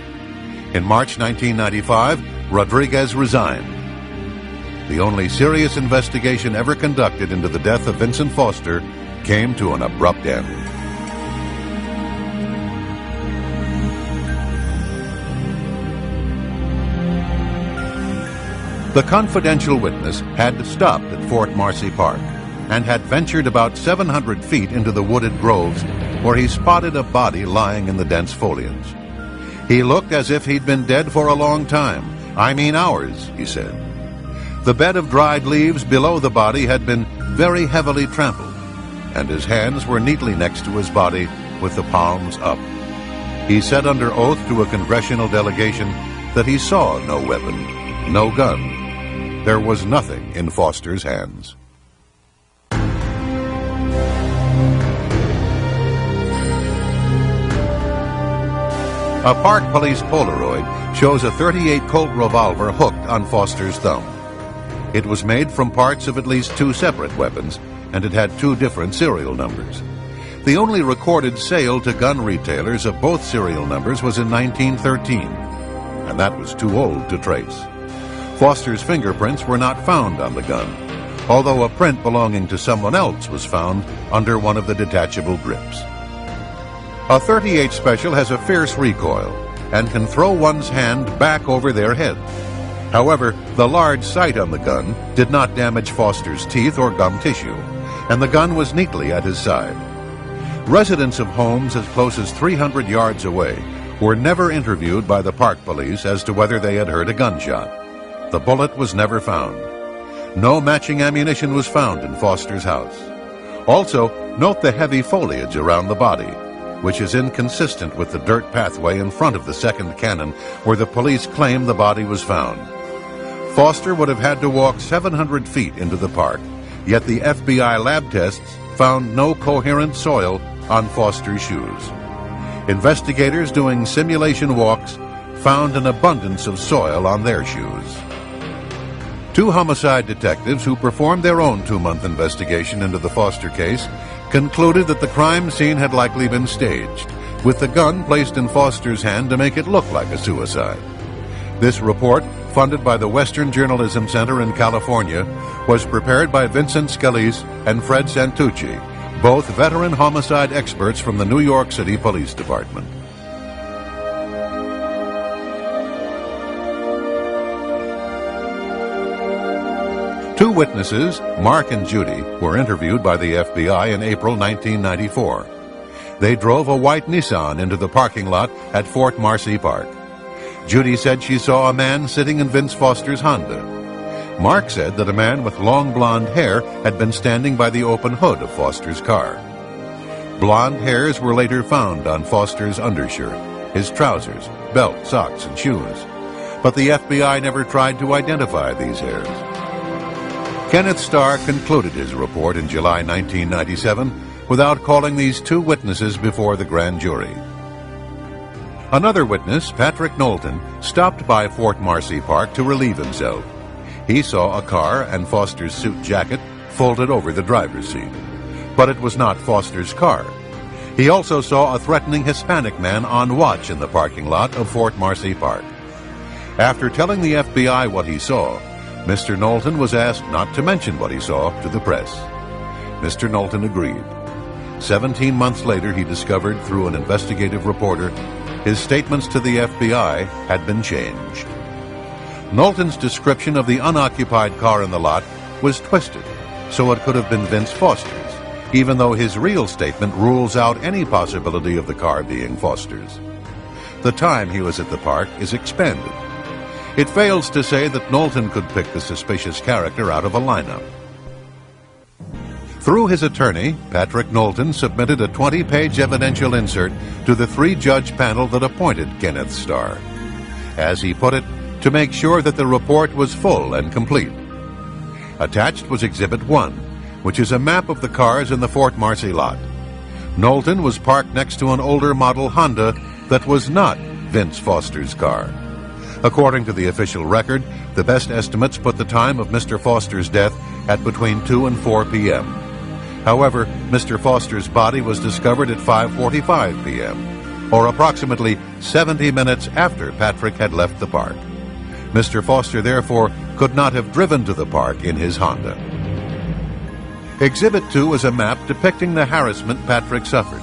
In March 1995, Rodriguez resigned. The only serious investigation ever conducted into the death of Vincent Foster came to an abrupt end. The confidential witness had stopped at Fort Marcy Park and had ventured about 700 feet into the wooded groves where he spotted a body lying in the dense foliage. He looked as if he'd been dead for a long time. "I mean hours," he said. The bed of dried leaves below the body had been very heavily trampled. and his hands were neatly next to his body with the palms up. He said under oath to a congressional delegation that he saw no weapon, no gun. There was nothing in Foster's hands. A Park Police Polaroid shows a .38 Colt revolver hooked on Foster's thumb. It was made from parts of at least 2 separate weapons, and it had 2 different serial numbers. The only recorded sale to gun retailers of both serial numbers was in 1913, and that was too old to trace. Foster's fingerprints were not found on the gun, although a print belonging to someone else was found under one of the detachable grips. A .38 Special has a fierce recoil and can throw one's hand back over their head. However, the large sight on the gun did not damage Foster's teeth or gum tissue, and the gun was neatly at his side. Residents of homes as close as 300 yards away were never interviewed by the Park Police as to whether they had heard a gunshot. The bullet was never found. No matching ammunition was found in Foster's house. Also, note the heavy foliage around the body, which is inconsistent with the dirt pathway in front of the second cannon where the police claim the body was found. Foster would have had to walk 700 feet into the park, yet the FBI lab tests found no coherent soil on Foster's shoes. Investigators doing simulation walks found an abundance of soil on their shoes. 2 homicide detectives who performed their own 2-month investigation into the Foster case concluded that the crime scene had likely been staged, with the gun placed in Foster's hand to make it look like a suicide. This report, funded by the Western Journalism Center in California, was prepared by Vincent Scalise and Fred Santucci, both veteran homicide experts from the New York City Police Department. Two witnesses, Mark and Judy, were interviewed by the FBI in April 1994. They drove a white Nissan into the parking lot at Fort Marcy Park. Judy said she saw a man sitting in Vince Foster's Honda. Mark said that a man with long blonde hair had been standing by the open hood of Foster's car. Blonde hairs were later found on Foster's undershirt, his trousers, belt, socks, and shoes. But the FBI never tried to identify these hairs. Kenneth Starr concluded his report in July 1997 without calling these 2 witnesses before the grand jury. Another witness, Patrick Knowlton, stopped by Fort Marcy Park to relieve himself. He saw a car and Foster's suit jacket folded over the driver's seat. But it was not Foster's car. He also saw a threatening Hispanic man on watch in the parking lot of Fort Marcy Park. After telling the FBI what he saw, Mr. Knowlton was asked not to mention what he saw to the press. Mr. Knowlton agreed. 17 months later, he discovered through an investigative reporter his statements to the FBI had been changed. Knowlton's description of the unoccupied car in the lot was twisted, so it could have been Vince Foster's, even though his real statement rules out any possibility of the car being Foster's. The time he was at the park is expanded. It fails to say that Knowlton could pick the suspicious character out of a lineup. Through his attorney, Patrick Knowlton submitted a 20-page evidential insert to the 3-judge panel that appointed Kenneth Starr. As he put it, to make sure that the report was full and complete. Attached was Exhibit 1, which is a map of the cars in the Fort Marcy lot. Knowlton was parked next to an older model Honda that was not Vince Foster's car. According to the official record, the best estimates put the time of Mr. Foster's death at between 2 and 4 p.m. However, Mr. Foster's body was discovered at 5:45 p.m., or approximately 70 minutes after Patrick had left the park. Mr. Foster, therefore, could not have driven to the park in his Honda. Exhibit 2 is a map depicting the harassment Patrick suffered.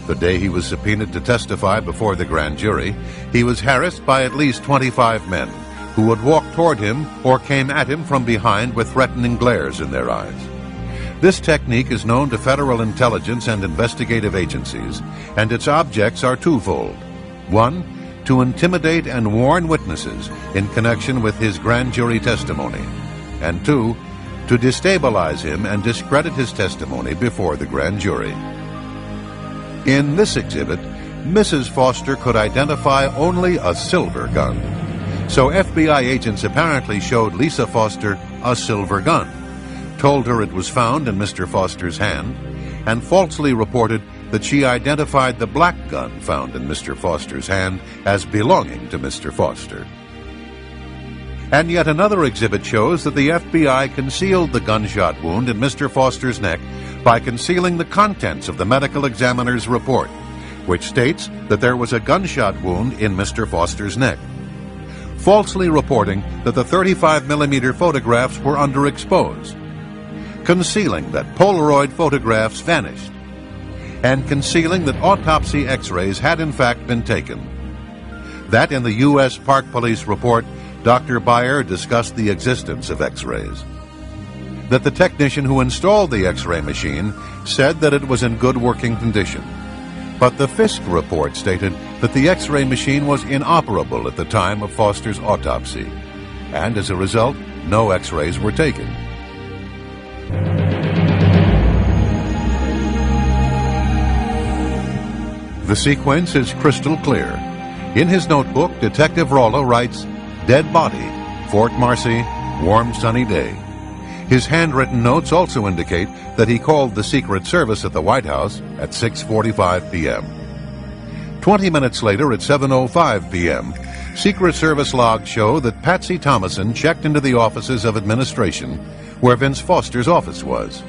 The day he was subpoenaed to testify before the grand jury, he was harassed by at least 25 men who would walk toward him or came at him from behind with threatening glares in their eyes. This technique is known to federal intelligence and investigative agencies, and its objects are twofold. 1, to intimidate and warn witnesses in connection with his grand jury testimony, and 2, to destabilize him and discredit his testimony before the grand jury. In this exhibit, Mrs. Foster could identify only a silver gun. So FBI agents apparently showed Lisa Foster a silver gun, told her it was found in Mr. Foster's hand, and falsely reported that she identified the black gun found in Mr. Foster's hand as belonging to Mr. Foster. And yet another exhibit shows that the FBI concealed the gunshot wound in Mr. Foster's neck by concealing the contents of the medical examiner's report, which states that there was a gunshot wound in Mr. Foster's neck, falsely reporting that the 35mm photographs were underexposed, concealing that Polaroid photographs vanished, and concealing that autopsy x-rays had in fact been taken. That in the U.S. Park Police report, Dr. Beyer discussed the existence of x-rays. That the technician who installed the x-ray machine said that it was in good working condition. But the Fisk report stated that the x-ray machine was inoperable at the time of Foster's autopsy, and as a result, no x-rays were taken. The sequence is crystal clear. In his notebook, Detective Rollo writes, "Dead body, Fort Marcy, warm sunny day." His handwritten notes also indicate that he called the Secret Service at the White House at 6:45 p.m. 20 minutes later at 7:05 p.m., Secret Service logs show that Patsy Thomason checked into the offices of administration where Vince Foster's office was.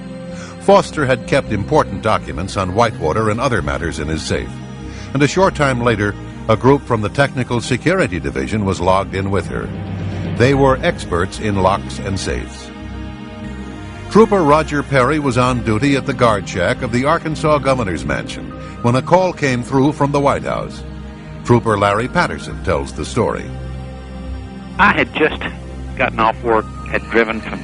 Foster had kept important documents on Whitewater and other matters in his safe, and a short time later, a group from the Technical Security Division was logged in with her. They were experts in locks and safes. Trooper Roger Perry was on duty at the guard shack of the Arkansas Governor's Mansion when a call came through from the White House. Trooper Larry Patterson tells the story. I had just gotten off work, had driven from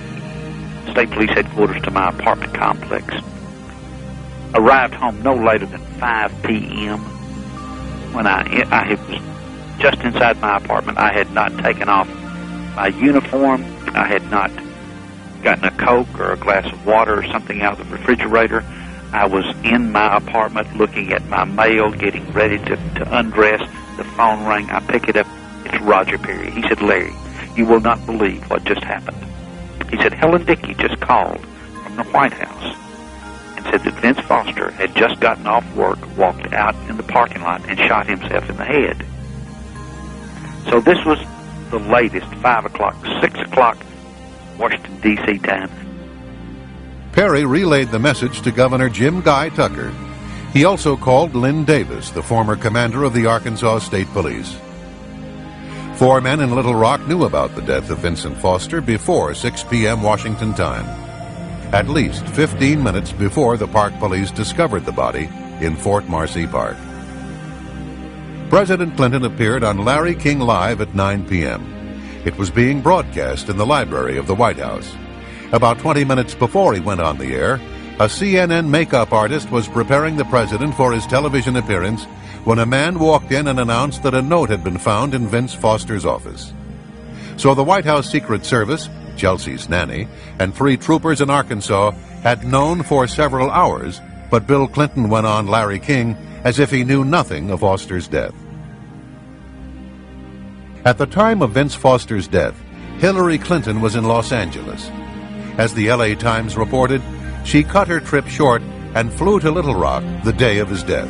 State Police Headquarters to my apartment complex. Arrived home no later than 5 p.m. When I was just inside my apartment. I had not taken off my uniform. I had not gotten a Coke or a glass of water or something out of the refrigerator. I was in my apartment looking at my mail, getting ready to undress. The phone rang. I pick it up. It's Roger Perry. He said, "Larry, you will not believe what just happened." He said, "Helen Dickey just called from the White House and said that Vince Foster had just gotten off work, walked out in the parking lot, and shot himself in the head." So this was the latest, 5 o'clock, 6 o'clock, Washington, D.C. time. Perry relayed the message to Governor Jim Guy Tucker. He also called Lynn Davis, the former commander of the Arkansas State Police. 4 men in Little Rock knew about the death of Vincent Foster before 6 p.m. Washington time, at least 15 minutes before the Park Police discovered the body in Fort Marcy Park. President Clinton appeared on Larry King Live at 9 p.m. It was being broadcast in the library of the White House. About 20 minutes before he went on the air, a CNN makeup artist was preparing the president for his television appearance when a man walked in and announced that a note had been found in Vince Foster's office. So the White House Secret Service, Chelsea's nanny, and 3 troopers in Arkansas had known for several hours, but Bill Clinton went on Larry King as if he knew nothing of Foster's death. At the time of Vince Foster's death, Hillary Clinton was in Los Angeles. As the LA Times reported, she cut her trip short and flew to Little Rock the day of his death.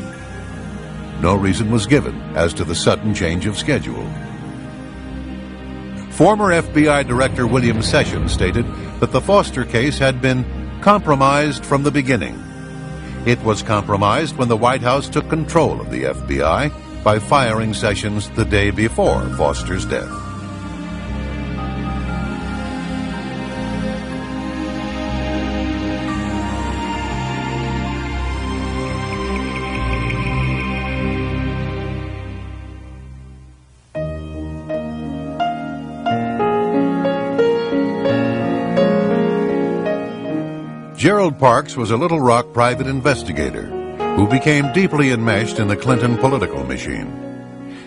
No reason was given as to the sudden change of schedule. Former FBI Director William Sessions stated that the Foster case had been compromised from the beginning. It was compromised when the White House took control of the FBI by firing Sessions the day before Foster's death. Gerald Parks was a Little Rock private investigator who became deeply enmeshed in the Clinton political machine.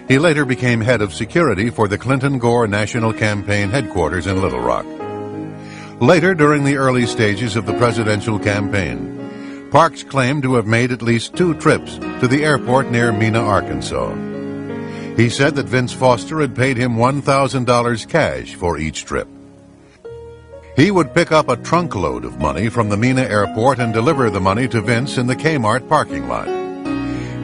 He later became head of security for the Clinton-Gore National Campaign headquarters in Little Rock. Later, during the early stages of the presidential campaign, Parks claimed to have made at least 2 trips to the airport near Mena, Arkansas. He said that Vince Foster had paid him $1,000 cash for each trip. He would pick up a trunk load of money from the Mena airport and deliver the money to Vince in the Kmart parking lot.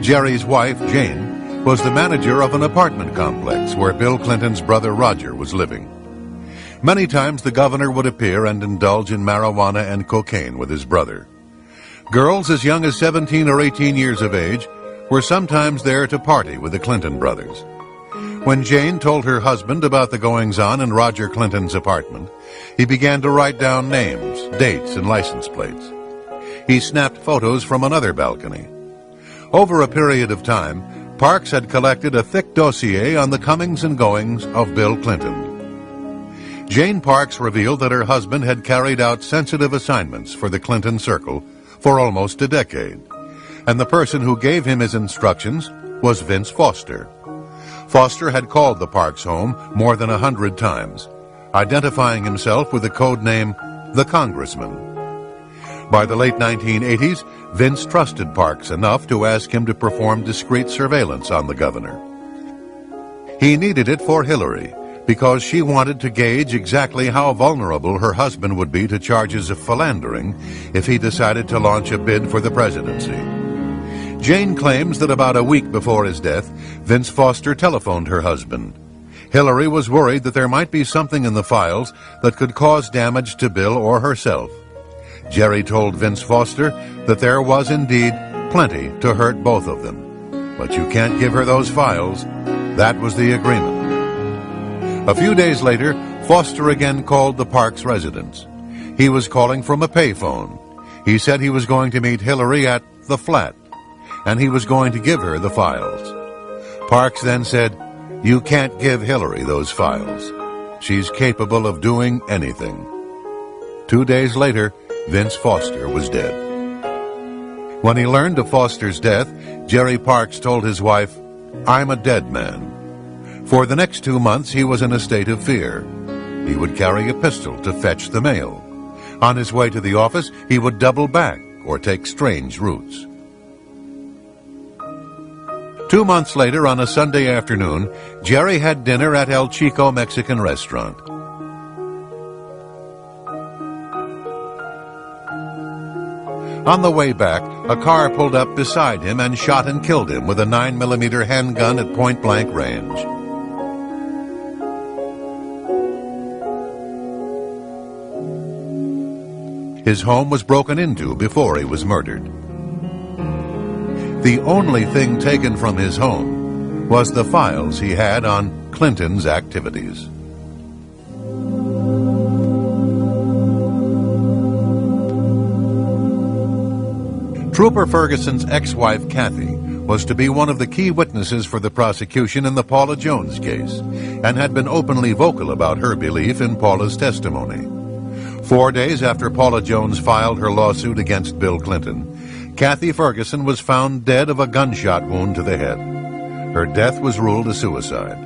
Jerry's wife, Jane, was the manager of an apartment complex where Bill Clinton's brother Roger was living. Many times the governor would appear and indulge in marijuana and cocaine with his brother. Girls as young as 17 or 18 years of age were sometimes there to party with the Clinton brothers. When Jane told her husband about the goings-on in Roger Clinton's apartment, he began to write down names, dates, and license plates. He snapped photos from another balcony. Over a period of time, Parks had collected a thick dossier on the comings and goings of Bill Clinton. Jane Parks revealed that her husband had carried out sensitive assignments for the Clinton circle for almost a decade, and the person who gave him his instructions was Vince Foster. Foster had called the Parks home more than 100 times, identifying himself with the code name the Congressman. By the late 1980s, Vince trusted Parks enough to ask him to perform discreet surveillance on the governor. He needed it for Hillary, because she wanted to gauge exactly how vulnerable her husband would be to charges of philandering if he decided to launch a bid for the presidency. Jane claims that about a week before his death, Vince Foster telephoned her husband. Hillary was worried that there might be something in the files that could cause damage to Bill or herself. Jerry told Vince Foster that there was indeed plenty to hurt both of them. But you can't give her those files. That was the agreement. A few days later, Foster again called the Parks residence. He was calling from a payphone. He said he was going to meet Hillary at the flat, and he was going to give her the files. Parks then said, "You can't give Hillary those files. She's capable of doing anything." 2 days later, Vince Foster was dead. When he learned of Foster's death, Jerry Parks told his wife, "I'm a dead man." For the next 2 months, he was in a state of fear. He would carry a pistol to fetch the mail. On his way to the office, he would double back or take strange routes. 2 months later, on a Sunday afternoon, Jerry had dinner at El Chico Mexican restaurant. On the way back, a car pulled up beside him and shot and killed him with a 9mm handgun at point-blank range. His home was broken into before he was murdered. The only thing taken from his home was the files he had on Clinton's activities. Trooper Ferguson's ex-wife, Kathy, was to be one of the key witnesses for the prosecution in the Paula Jones case, and had been openly vocal about her belief in Paula's testimony. 4 days after Paula Jones filed her lawsuit against Bill Clinton, Kathy Ferguson was found dead of a gunshot wound to the head. Her death was ruled a suicide.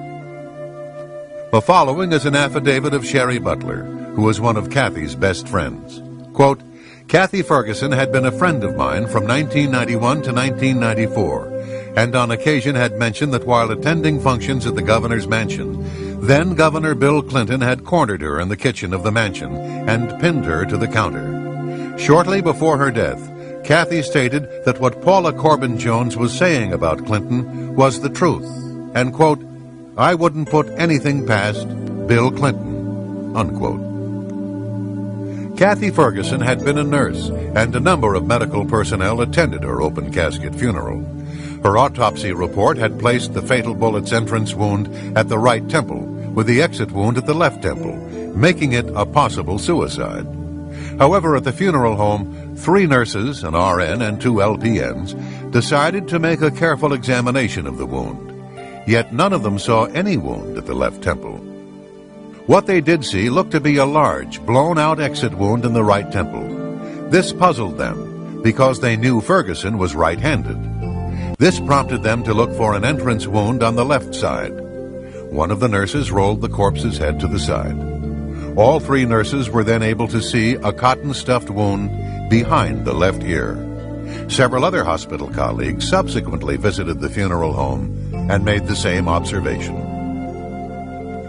The following is an affidavit of Sherry Butler, who was one of Kathy's best friends. Quote, "Kathy Ferguson had been a friend of mine from 1991 to 1994, and on occasion had mentioned that while attending functions at the governor's mansion, then Governor Bill Clinton had cornered her in the kitchen of the mansion and pinned her to the counter. Shortly before her death, Kathy stated that what Paula Corbin Jones was saying about Clinton was the truth, and, quote, "I wouldn't put anything past Bill Clinton," unquote. Kathy Ferguson had been a nurse, and a number of medical personnel attended her open casket funeral. Her autopsy report had placed the fatal bullet's entrance wound at the right temple, with the exit wound at the left temple, making it a possible suicide. However, at the funeral home, 3 nurses, an RN and 2 LPNs, decided to make a careful examination of the wound. Yet none of them saw any wound at the left temple. What they did see looked to be a large, blown-out exit wound in the right temple. This puzzled them, because they knew Ferguson was right-handed. This prompted them to look for an entrance wound on the left side. One of the nurses rolled the corpse's head to the side. All three nurses were then able to see a cotton-stuffed wound behind the left ear. Several other hospital colleagues subsequently visited the funeral home and made the same observation.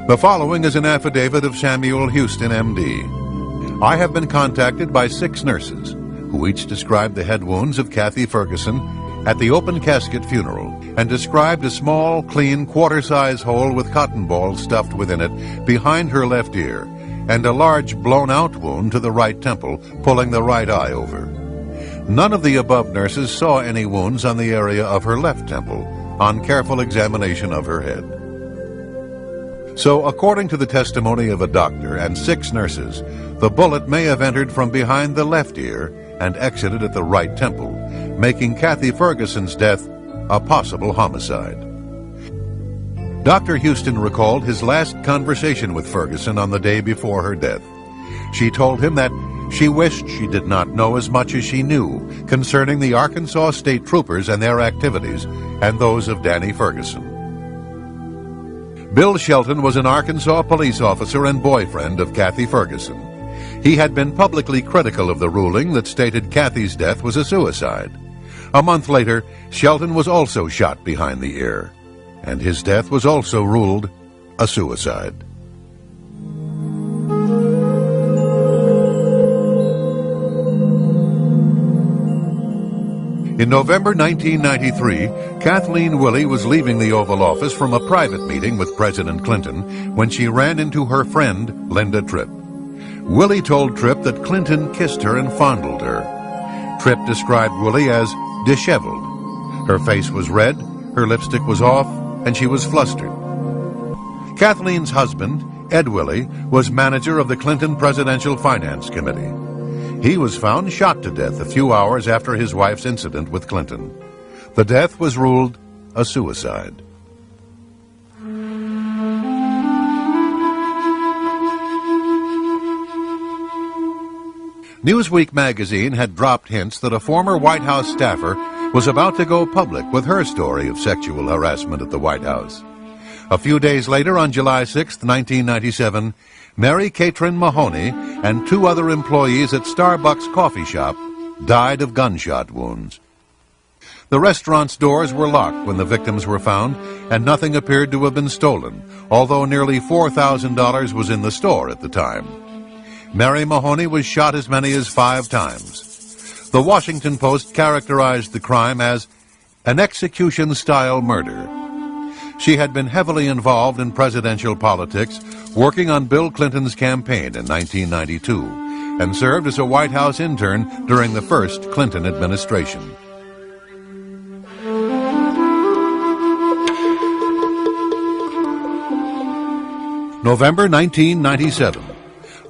The following is an affidavit of Samuel Houston, M.D. I have been contacted by 6 nurses who each described the head wounds of Kathy Ferguson at the open casket funeral and described a small, clean, quarter-size hole with cotton balls stuffed within it behind her left ear and a large blown-out wound to the right temple, pulling the right eye over. None of the above nurses saw any wounds on the area of her left temple on careful examination of her head. So, according to the testimony of a doctor and 6 nurses, the bullet may have entered from behind the left ear and exited at the right temple, making Kathy Ferguson's death a possible homicide. Dr. Houston recalled his last conversation with Ferguson on the day before her death. She told him that she wished she did not know as much as she knew concerning the Arkansas State Troopers and their activities and those of Danny Ferguson. Bill Shelton was an Arkansas police officer and boyfriend of Kathy Ferguson. He had been publicly critical of the ruling that stated Kathy's death was a suicide. A month later, Shelton was also shot behind the ear, and his death was also ruled a suicide. In November 1993, Kathleen Willey was leaving the Oval Office from a private meeting with President Clinton when she ran into her friend, Linda Tripp. Willey told Tripp that Clinton kissed her and fondled her. Tripp described Willey as disheveled. Her face was red, her lipstick was off, and she was flustered. Kathleen's husband, Ed Willey, was manager of the Clinton Presidential Finance Committee. He was found shot to death a few hours after his wife's incident with Clinton. The death was ruled a suicide. Newsweek magazine had dropped hints that a former White House staffer was about to go public with her story of sexual harassment at the White House. A few days later, on July 6, 1997, Mary Catrin Mahoney and 2 other employees at Starbucks coffee shop died of gunshot wounds. The restaurant's doors were locked when the victims were found, and nothing appeared to have been stolen, although nearly $4,000 was in the store at the time. Mary Mahoney was shot as many as 5 times. The Washington Post characterized the crime as an execution-style murder. She had been heavily involved in presidential politics, working on Bill Clinton's campaign in 1992, and served as a White House intern during the first Clinton administration. November 1997.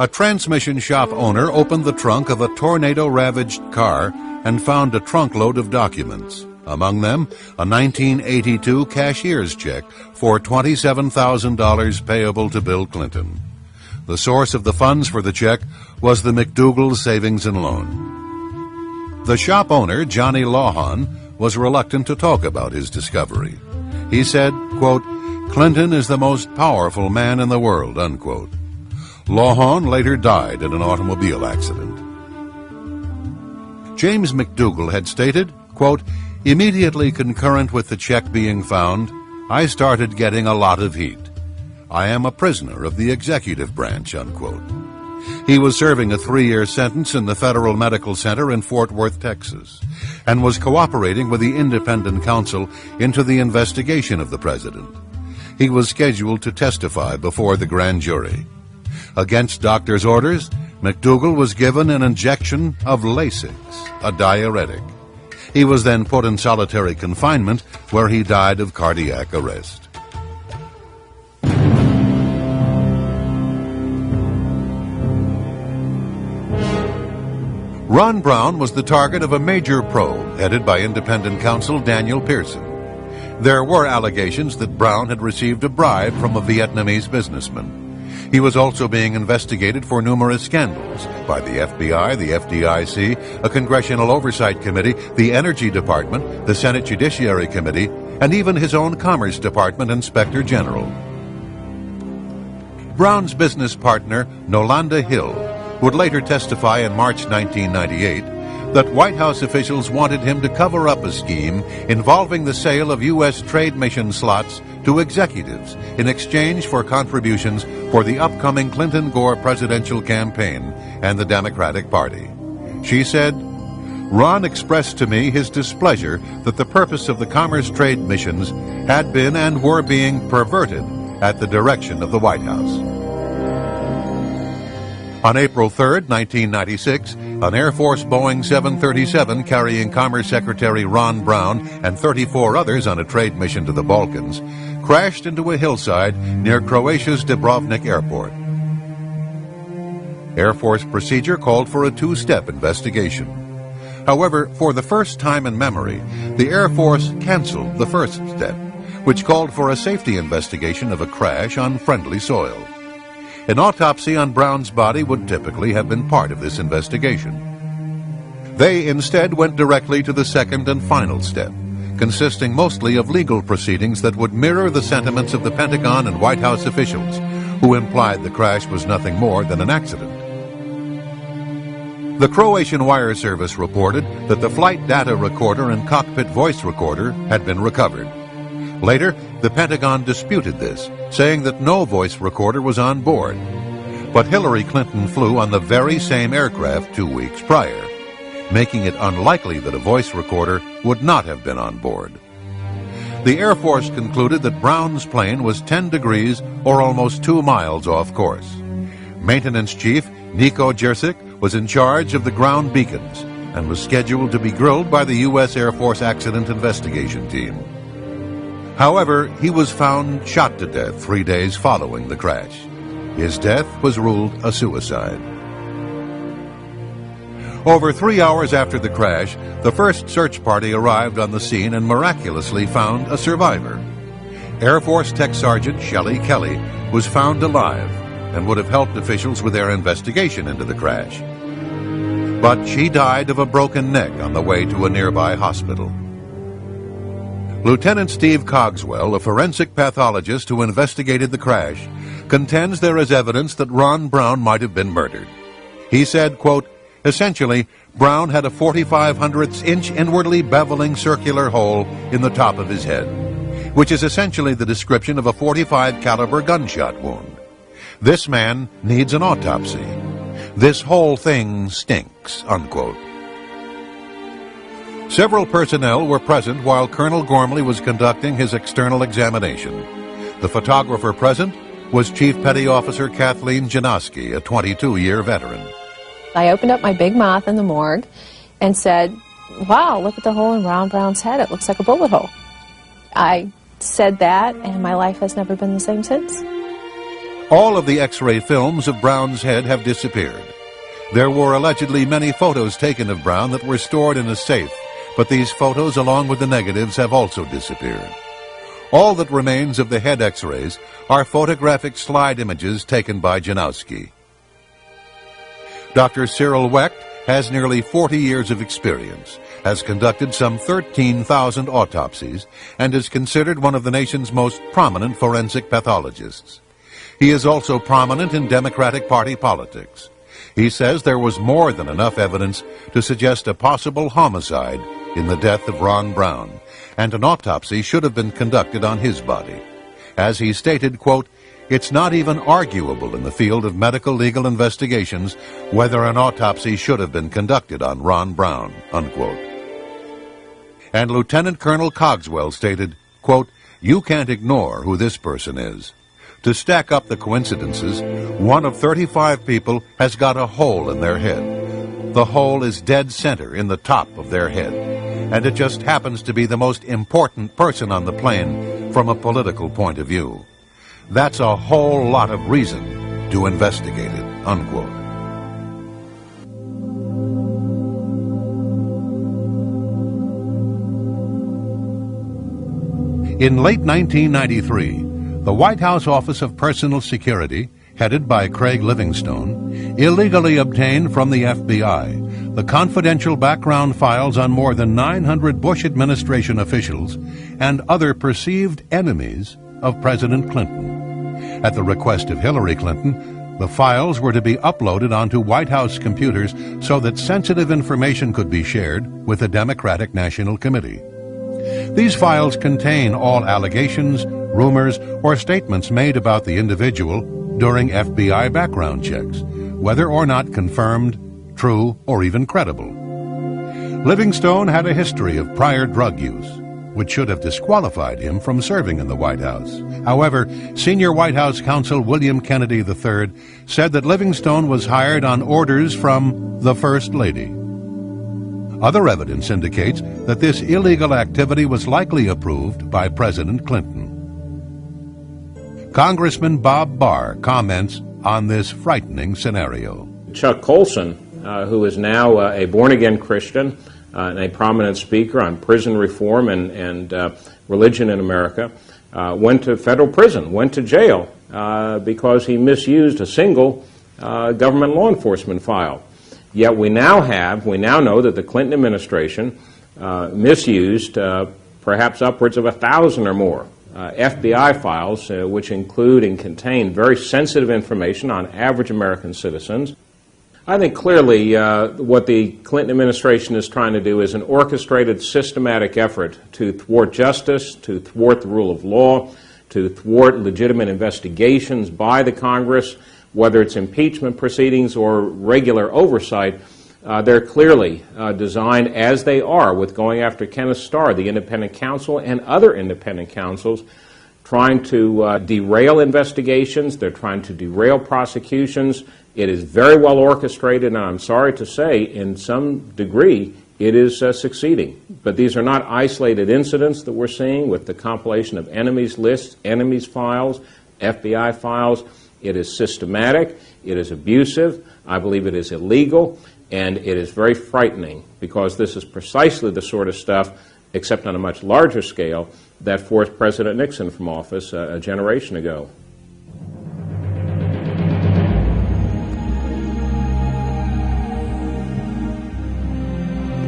A transmission shop owner opened the trunk of a tornado-ravaged car and found a trunkload of documents. Among them, a 1982 cashier's check for $27,000 payable to Bill Clinton. The source of the funds for the check was the McDougal Savings and Loan. The shop owner, Johnny Lawhon, was reluctant to talk about his discovery. He said, quote, "Clinton is the most powerful man in the world," unquote. Lawhon later died in an automobile accident. James McDougal had stated, quote, "Immediately concurrent with the check being found, I started getting a lot of heat. I am a prisoner of the executive branch," unquote. He was serving a 3-year sentence in the Federal Medical Center in Fort Worth, Texas, and was cooperating with the independent counsel into the investigation of the president. He was scheduled to testify before the grand jury. Against doctor's orders, McDougal was given an injection of Lasix, a diuretic. He was then put in solitary confinement, where he died of cardiac arrest. Ron Brown was the target of a major probe headed by independent counsel Daniel Pearson. There were allegations that Brown had received a bribe from a Vietnamese businessman. He was also being investigated for numerous scandals by the FBI, the FDIC, a Congressional Oversight Committee, the Energy Department, the Senate Judiciary Committee, and even his own Commerce Department Inspector General. Brown's business partner, Nolanda Hill, would later testify in March 1998 that White House officials wanted him to cover up a scheme involving the sale of U.S. trade mission slots to executives in exchange for contributions for the upcoming Clinton-Gore presidential campaign and the Democratic Party. She said, "Ron expressed to me his displeasure that the purpose of the commerce trade missions had been and were being perverted at the direction of the White House." On April 3, 1996, an Air Force Boeing 737 carrying Commerce Secretary Ron Brown and 34 others on a trade mission to the Balkans crashed into a hillside near Croatia's Dubrovnik Airport. Air Force procedure called for a two-step investigation. However, for the first time in memory, the Air Force canceled the first step, which called for a safety investigation of a crash on friendly soil. An autopsy on Brown's body would typically have been part of this investigation. They instead went directly to the second and final step, consisting mostly of legal proceedings that would mirror the sentiments of the Pentagon and White House officials, who implied the crash was nothing more than an accident. The Croatian wire service reported that the flight data recorder and cockpit voice recorder had been recovered. Later, the Pentagon disputed this, saying that no voice recorder was on board. But Hillary Clinton flew on the very same aircraft 2 weeks prior, making it unlikely that a voice recorder would not have been on board. The Air Force concluded that Brown's plane was 10 degrees or almost 2 miles off course. Maintenance Chief Nico Jersic was in charge of the ground beacons and was scheduled to be grilled by the U.S. Air Force Accident Investigation Team. However, he was found shot to death 3 days following the crash. His death was ruled a suicide. Over 3 hours after the crash, the first search party arrived on the scene and miraculously found a survivor. Air Force Tech Sergeant Shelley Kelly was found alive and would have helped officials with their investigation into the crash. But she died of a broken neck on the way to a nearby hospital. Lieutenant Steve Cogswell, a forensic pathologist who investigated the crash, contends there is evidence that Ron Brown might have been murdered. He said, quote, "Essentially, Brown had a 45/100-inch inwardly beveling circular hole in the top of his head, which is essentially the description of a .45 caliber gunshot wound. This man needs an autopsy. This whole thing stinks," unquote. Several personnel were present while Colonel Gormley was conducting his external examination. The photographer present was Chief Petty Officer Kathleen Janowski, a 22-year veteran. I opened up my big mouth in the morgue and said, "Wow, look at the hole in Ron Brown's head. It looks like a bullet hole." I said that, and my life has never been the same since. All of the X-ray films of Brown's head have disappeared. There were allegedly many photos taken of Brown that were stored in a safe, but these photos, along with the negatives, have also disappeared. All that remains of the head X-rays are photographic slide images taken by Janowski. Dr. Cyril Wecht has nearly 40 years of experience, has conducted some 13,000 autopsies, and is considered one of the nation's most prominent forensic pathologists. He is also prominent in Democratic Party politics. He says there was more than enough evidence to suggest a possible homicide in the death of Ron Brown, and an autopsy should have been conducted on his body. As he stated, quote, "It's not even arguable in the field of medical legal investigations whether an autopsy should have been conducted on Ron Brown," unquote. And Lieutenant Colonel Cogswell stated, quote, "You can't ignore who this person is. To stack up the coincidences, one of 35 people has got a hole in their head. The hole is dead center in the top of their head, and it just happens to be the most important person on the plane from a political point of view. That's a whole lot of reason to investigate it," unquote. In late 1993, the White House Office of Personal Security, headed by Craig Livingstone, illegally obtained from the FBI the confidential background files on more than 900 Bush administration officials and other perceived enemies of President Clinton. At the request of Hillary Clinton, the files were to be uploaded onto White House computers so that sensitive information could be shared with the Democratic National Committee. These files contain all allegations, rumors, or statements made about the individual during FBI background checks, whether or not confirmed, true, or even credible. Livingstone had a history of prior drug use, which should have disqualified him from serving in the White House. However, senior White House counsel William Kennedy III said that Livingstone was hired on orders from the First Lady. Other evidence indicates that this illegal activity was likely approved by President Clinton. Congressman Bob Barr comments on this frightening scenario. Chuck Colson, who is now a born-again Christian and a prominent speaker on prison reform and religion in America, went to federal prison, went to jail because he misused a single government law enforcement file. Yet we now know that the Clinton administration misused perhaps upwards of 1,000 or more FBI files, which include and contain very sensitive information on average American citizens. I think clearly what the Clinton administration is trying to do is an orchestrated, systematic effort to thwart justice, to thwart the rule of law, to thwart legitimate investigations by the Congress, whether it's impeachment proceedings or regular oversight. They're clearly designed, as they are, with going after Kenneth Starr, the independent counsel, and other independent counsels, trying to derail investigations. They're trying to derail prosecutions. It is very well orchestrated, and I'm sorry to say, in some degree, it is succeeding. But these are not isolated incidents that we're seeing with the compilation of enemies lists, enemies files, FBI files. It is systematic, it is abusive, I believe it is illegal, and it is very frightening because this is precisely the sort of stuff, except on a much larger scale, that forced President Nixon from office a generation ago.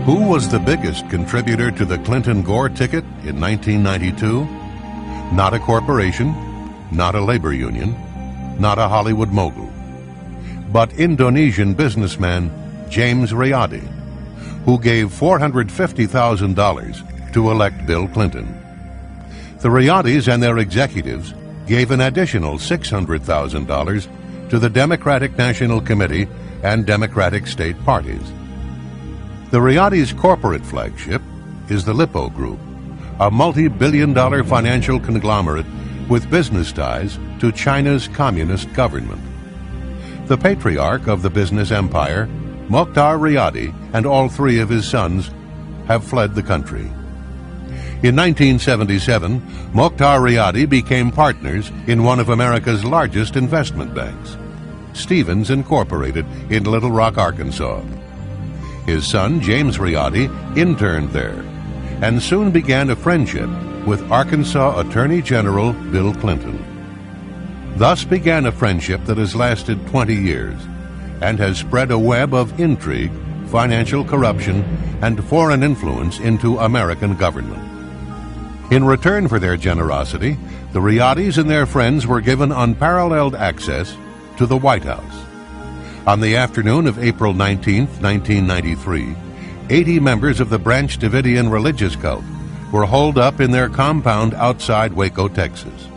Who was the biggest contributor to the Clinton-Gore ticket in 1992? Not a corporation, not a labor union, not a Hollywood mogul, but Indonesian businessman James Riyadi, who gave $450,000 to elect Bill Clinton. The Riyadis and their executives gave an additional $600,000 to the Democratic National Committee and Democratic state parties. The Riyadis' corporate flagship is the Lippo Group, a multi-billion-dollar financial conglomerate with business ties to China's communist government. The patriarch of the business empire, Mokhtar Riyadi, and all three of his sons have fled the country. In 1977, Mokhtar Riyadi became partners in one of America's largest investment banks, Stevens Incorporated in Little Rock, Arkansas. His son, James Riyadi, interned there and soon began a friendship with Arkansas Attorney General Bill Clinton. Thus began a friendship that has lasted 20 years and has spread a web of intrigue, financial corruption, and foreign influence into American government. In return for their generosity, the Riyadis and their friends were given unparalleled access to the White House. On the afternoon of April 19, 1993, 80 members of the Branch Davidian religious cult were holed up in their compound outside Waco, Texas.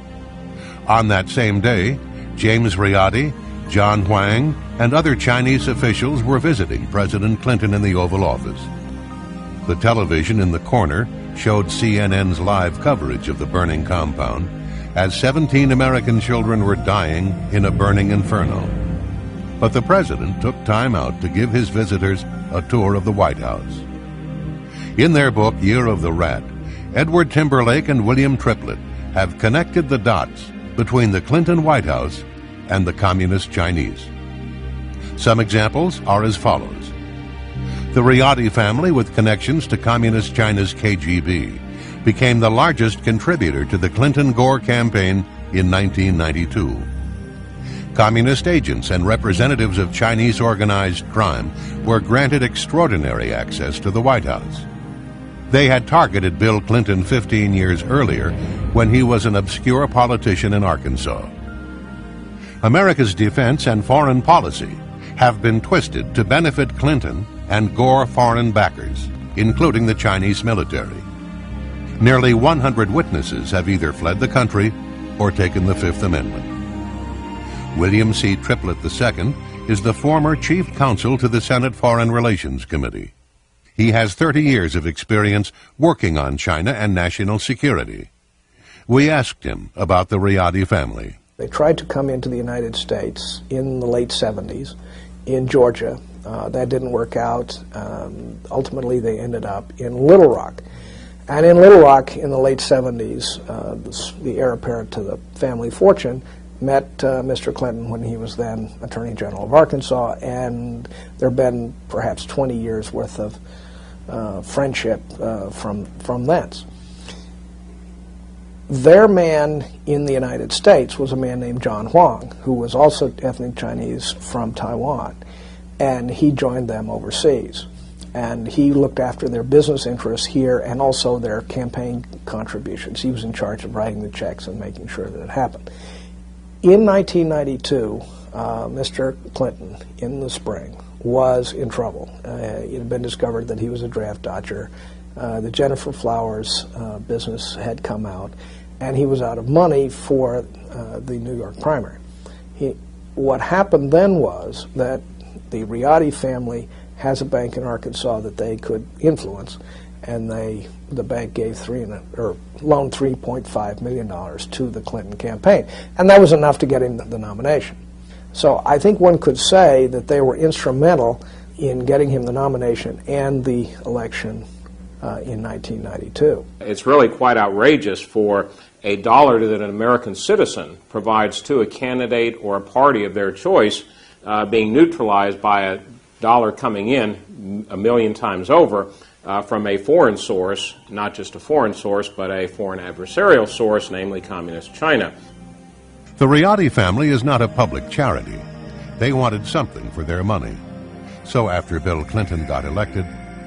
On that same day, James Riyadi, John Huang, and other Chinese officials were visiting President Clinton in the Oval Office. The television in the corner showed CNN's live coverage of the burning compound as 17 American children were dying in a burning inferno. But the president took time out to give his visitors a tour of the White House. In their book, Year of the Rat, Edward Timberlake and William Triplett have connected the dots between the Clinton White House and the Communist Chinese. Some examples are as follows. The Riyadi family, with connections to Communist China's KGB, became the largest contributor to the Clinton-Gore campaign in 1992. Communist agents and representatives of Chinese organized crime were granted extraordinary access to the White House. They had targeted Bill Clinton 15 years earlier when he was an obscure politician in Arkansas. America's defense and foreign policy have been twisted to benefit Clinton and Gore foreign backers, including the Chinese military. Nearly 100 witnesses have either fled the country or taken the Fifth Amendment. William C. Triplett II is the former chief counsel to the Senate Foreign Relations Committee. He has 30 years of experience working on China and national security. We asked him about the Riadi family. They tried to come into the United States in the late 70s in Georgia. That didn't work out. Ultimately, they ended up in Little Rock. And in Little Rock in the late 70s, the heir apparent to the family fortune met Mr. Clinton when he was then Attorney General of Arkansas, and there have been perhaps 20 years worth of friendship from thence. Their man in the United States was a man named John Huang, who was also ethnic Chinese from Taiwan, and he joined them overseas. And he looked after their business interests here and also their campaign contributions. He was in charge of writing the checks and making sure that it happened. In 1992, Mr. Clinton, in the spring, was in trouble. It had been discovered that he was a draft dodger. The Jennifer Flowers business had come out, and he was out of money for the New York primary. What happened then was that the Riadi family has a bank in Arkansas that they could influence, and the bank gave loaned $3.5 million to the Clinton campaign, and that was enough to get him the nomination. So I think one could say that they were instrumental in getting him the nomination and the election in 1992. It's really quite outrageous for a dollar that an American citizen provides to a candidate or a party of their choice being neutralized by a dollar coming in a million times over from a foreign source, not just a foreign source, but a foreign adversarial source, namely Communist China. The Riadi family is not a public charity. They wanted something for their money. So after Bill Clinton got elected,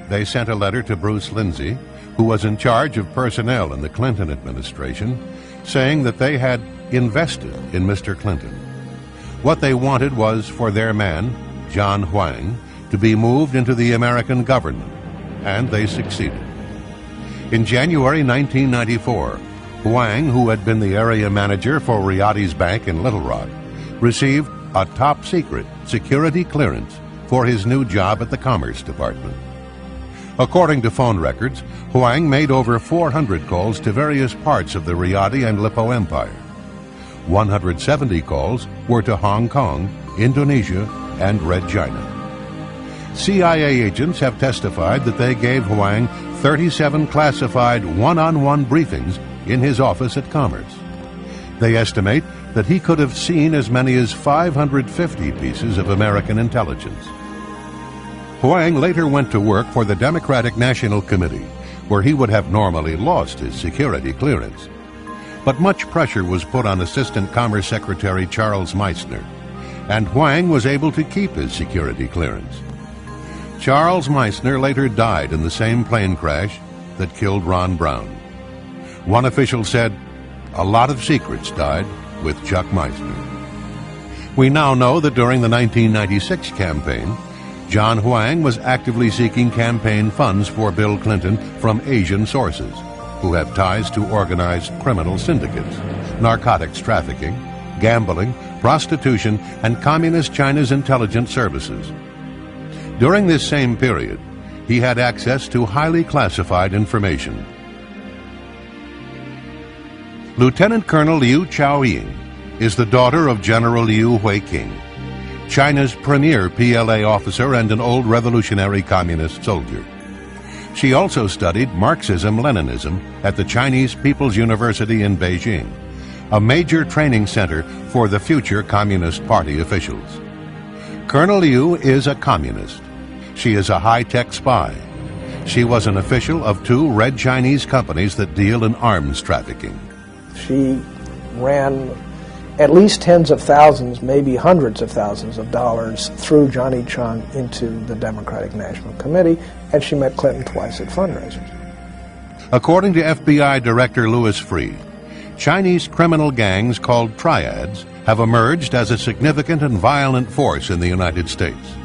they sent a letter to Bruce Lindsay, who was in charge of personnel in the Clinton administration, saying that they had invested in Mr. Clinton. What they wanted was for their man, John Huang, to be moved into the American government, and they succeeded. In January 1994, Huang, who had been the area manager for Riadi's bank in Little Rock, received a top-secret security clearance for his new job at the Commerce Department. According to phone records, Huang made over 400 calls to various parts of the Riadi and Lippo Empire. 170 calls were to Hong Kong, Indonesia, and Red China. CIA agents have testified that they gave Huang 37 classified one-on-one briefings in his office at Commerce. They estimate that he could have seen as many as 550 pieces of American intelligence. Huang later went to work for the Democratic National Committee, where he would have normally lost his security clearance. But much pressure was put on Assistant Commerce Secretary Charles Meissner, and Huang was able to keep his security clearance. Charles Meissner later died in the same plane crash that killed Ron Brown. One official said, "A lot of secrets died with Chuck Meissner." We now know that during the 1996 campaign, John Huang was actively seeking campaign funds for Bill Clinton from Asian sources, who have ties to organized criminal syndicates, narcotics trafficking, gambling, prostitution, and Communist China's intelligence services. During this same period, he had access to highly classified information. Lieutenant Colonel Liu Chaoying is the daughter of General Liu Huiqing, China's premier PLA officer and an old revolutionary communist soldier. She also studied Marxism-Leninism at the Chinese People's University in Beijing, a major training center for the future Communist Party officials. Colonel Liu is a communist. She is a high-tech spy. She was an official of 2 red Chinese companies that deal in arms trafficking. She ran at least tens of thousands, maybe hundreds of thousands of dollars through Johnny Chung into the Democratic National Committee, and she met Clinton twice at fundraisers. According to FBI Director Louis Freeh, Chinese criminal gangs called triads have emerged as a significant and violent force in the United States,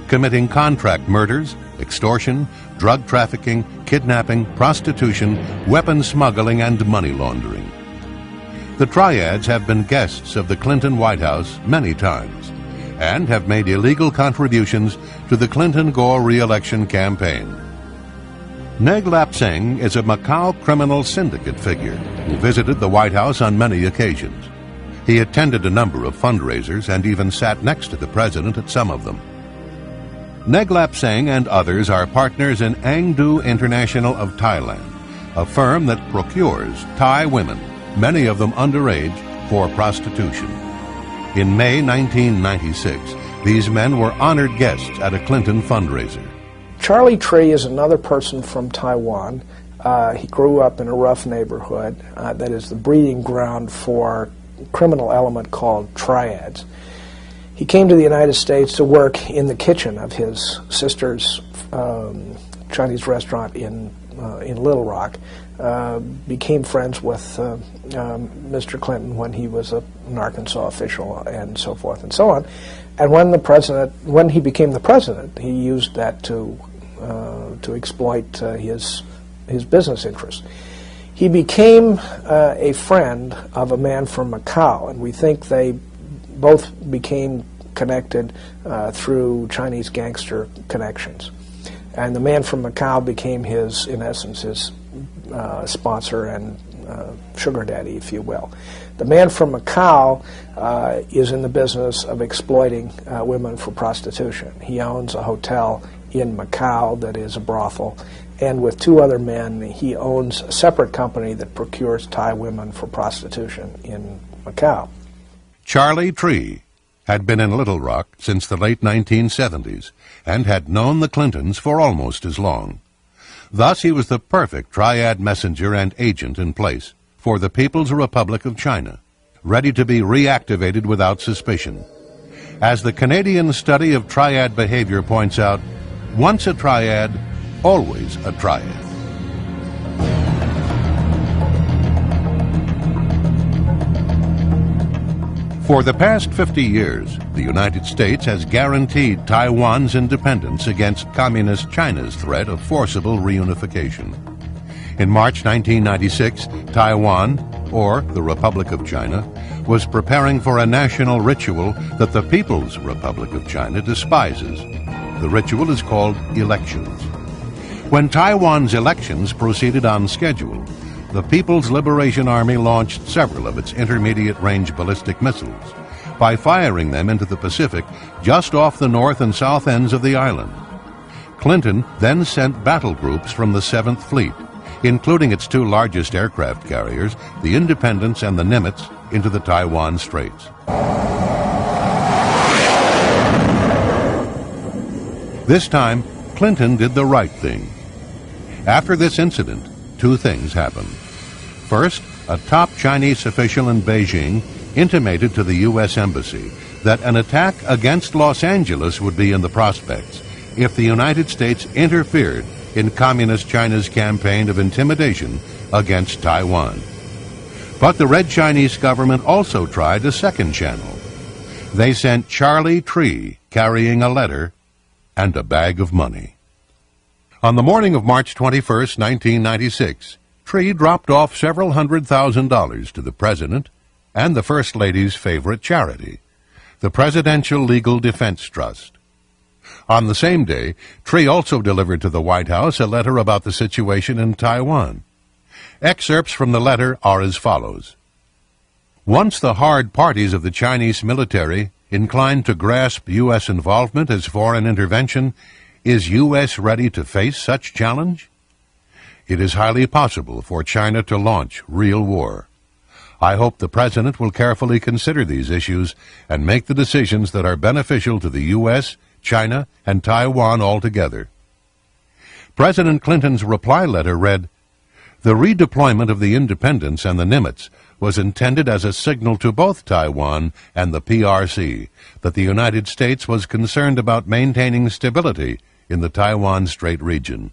committing contract murders, extortion, drug trafficking, kidnapping, prostitution, weapon smuggling, and money laundering. The triads have been guests of the Clinton White House many times and have made illegal contributions to the Clinton-Gore re-election campaign. Neg Lap Seng is a Macau criminal syndicate figure who visited the White House on many occasions. He attended a number of fundraisers and even sat next to the president at some of them. Neg Lap Seng and others are partners in Angdu International of Thailand, a firm that procures Thai women, many of them underage, for prostitution. In May 1996, these men were honored guests at a Clinton fundraiser. Charlie Tree is another person from Taiwan. He grew up in a rough neighborhood that is the breeding ground for a criminal element called triads. He came to the United States to work in the kitchen of his sister's Chinese restaurant in Little Rock. Became friends with Mr. Clinton when he was an Arkansas official, and so forth and so on. And when he became the president, he used that to exploit his business interests. He became a friend of a man from Macau, and we think they both became connected through Chinese gangster connections. And the man from Macau became in essence, his sponsor and sugar daddy, if you will. The man from Macau is in the business of exploiting women for prostitution. He owns a hotel in Macau that is a brothel, and with two other men, he owns a separate company that procures Thai women for prostitution in Macau. Charlie Tree had been in Little Rock since the late 1970s and had known the Clintons for almost as long. Thus, he was the perfect triad messenger and agent in place for the People's Republic of China, ready to be reactivated without suspicion. As the Canadian study of triad behavior points out, once a triad, always a triad. For the past 50 years, the United States has guaranteed Taiwan's independence against Communist China's threat of forcible reunification. In March 1996, Taiwan, or the Republic of China, was preparing for a national ritual that the People's Republic of China despises. The ritual is called elections. When Taiwan's elections proceeded on schedule, the People's Liberation Army launched several of its intermediate-range ballistic missiles by firing them into the Pacific just off the north and south ends of the island. Clinton then sent battle groups from the 7th Fleet, including its two largest aircraft carriers, the Independence and the Nimitz, into the Taiwan Straits. This time, Clinton did the right thing. After this incident, two things happened. First, a top Chinese official in Beijing intimated to the U.S. Embassy that an attack against Los Angeles would be in the prospects if the United States interfered in Communist China's campaign of intimidation against Taiwan. But the Red Chinese government also tried a second channel. They sent Charlie Tree carrying a letter and a bag of money. On the morning of March 21, 1996, Tree dropped off several $100,000 to the President and the First Lady's favorite charity, the Presidential Legal Defense Trust. On the same day, Tree also delivered to the White House a letter about the situation in Taiwan. Excerpts from the letter are as follows. Once the hard parties of the Chinese military inclined to grasp U.S. involvement as foreign intervention, is U.S. ready to face such challenge? It is highly possible for China to launch real war. I hope the President will carefully consider these issues and make the decisions that are beneficial to the U.S., China, and Taiwan altogether. President Clinton's reply letter read, "The redeployment of the Independence and the Nimitz was intended as a signal to both Taiwan and the PRC that the United States was concerned about maintaining stability in the Taiwan Strait region.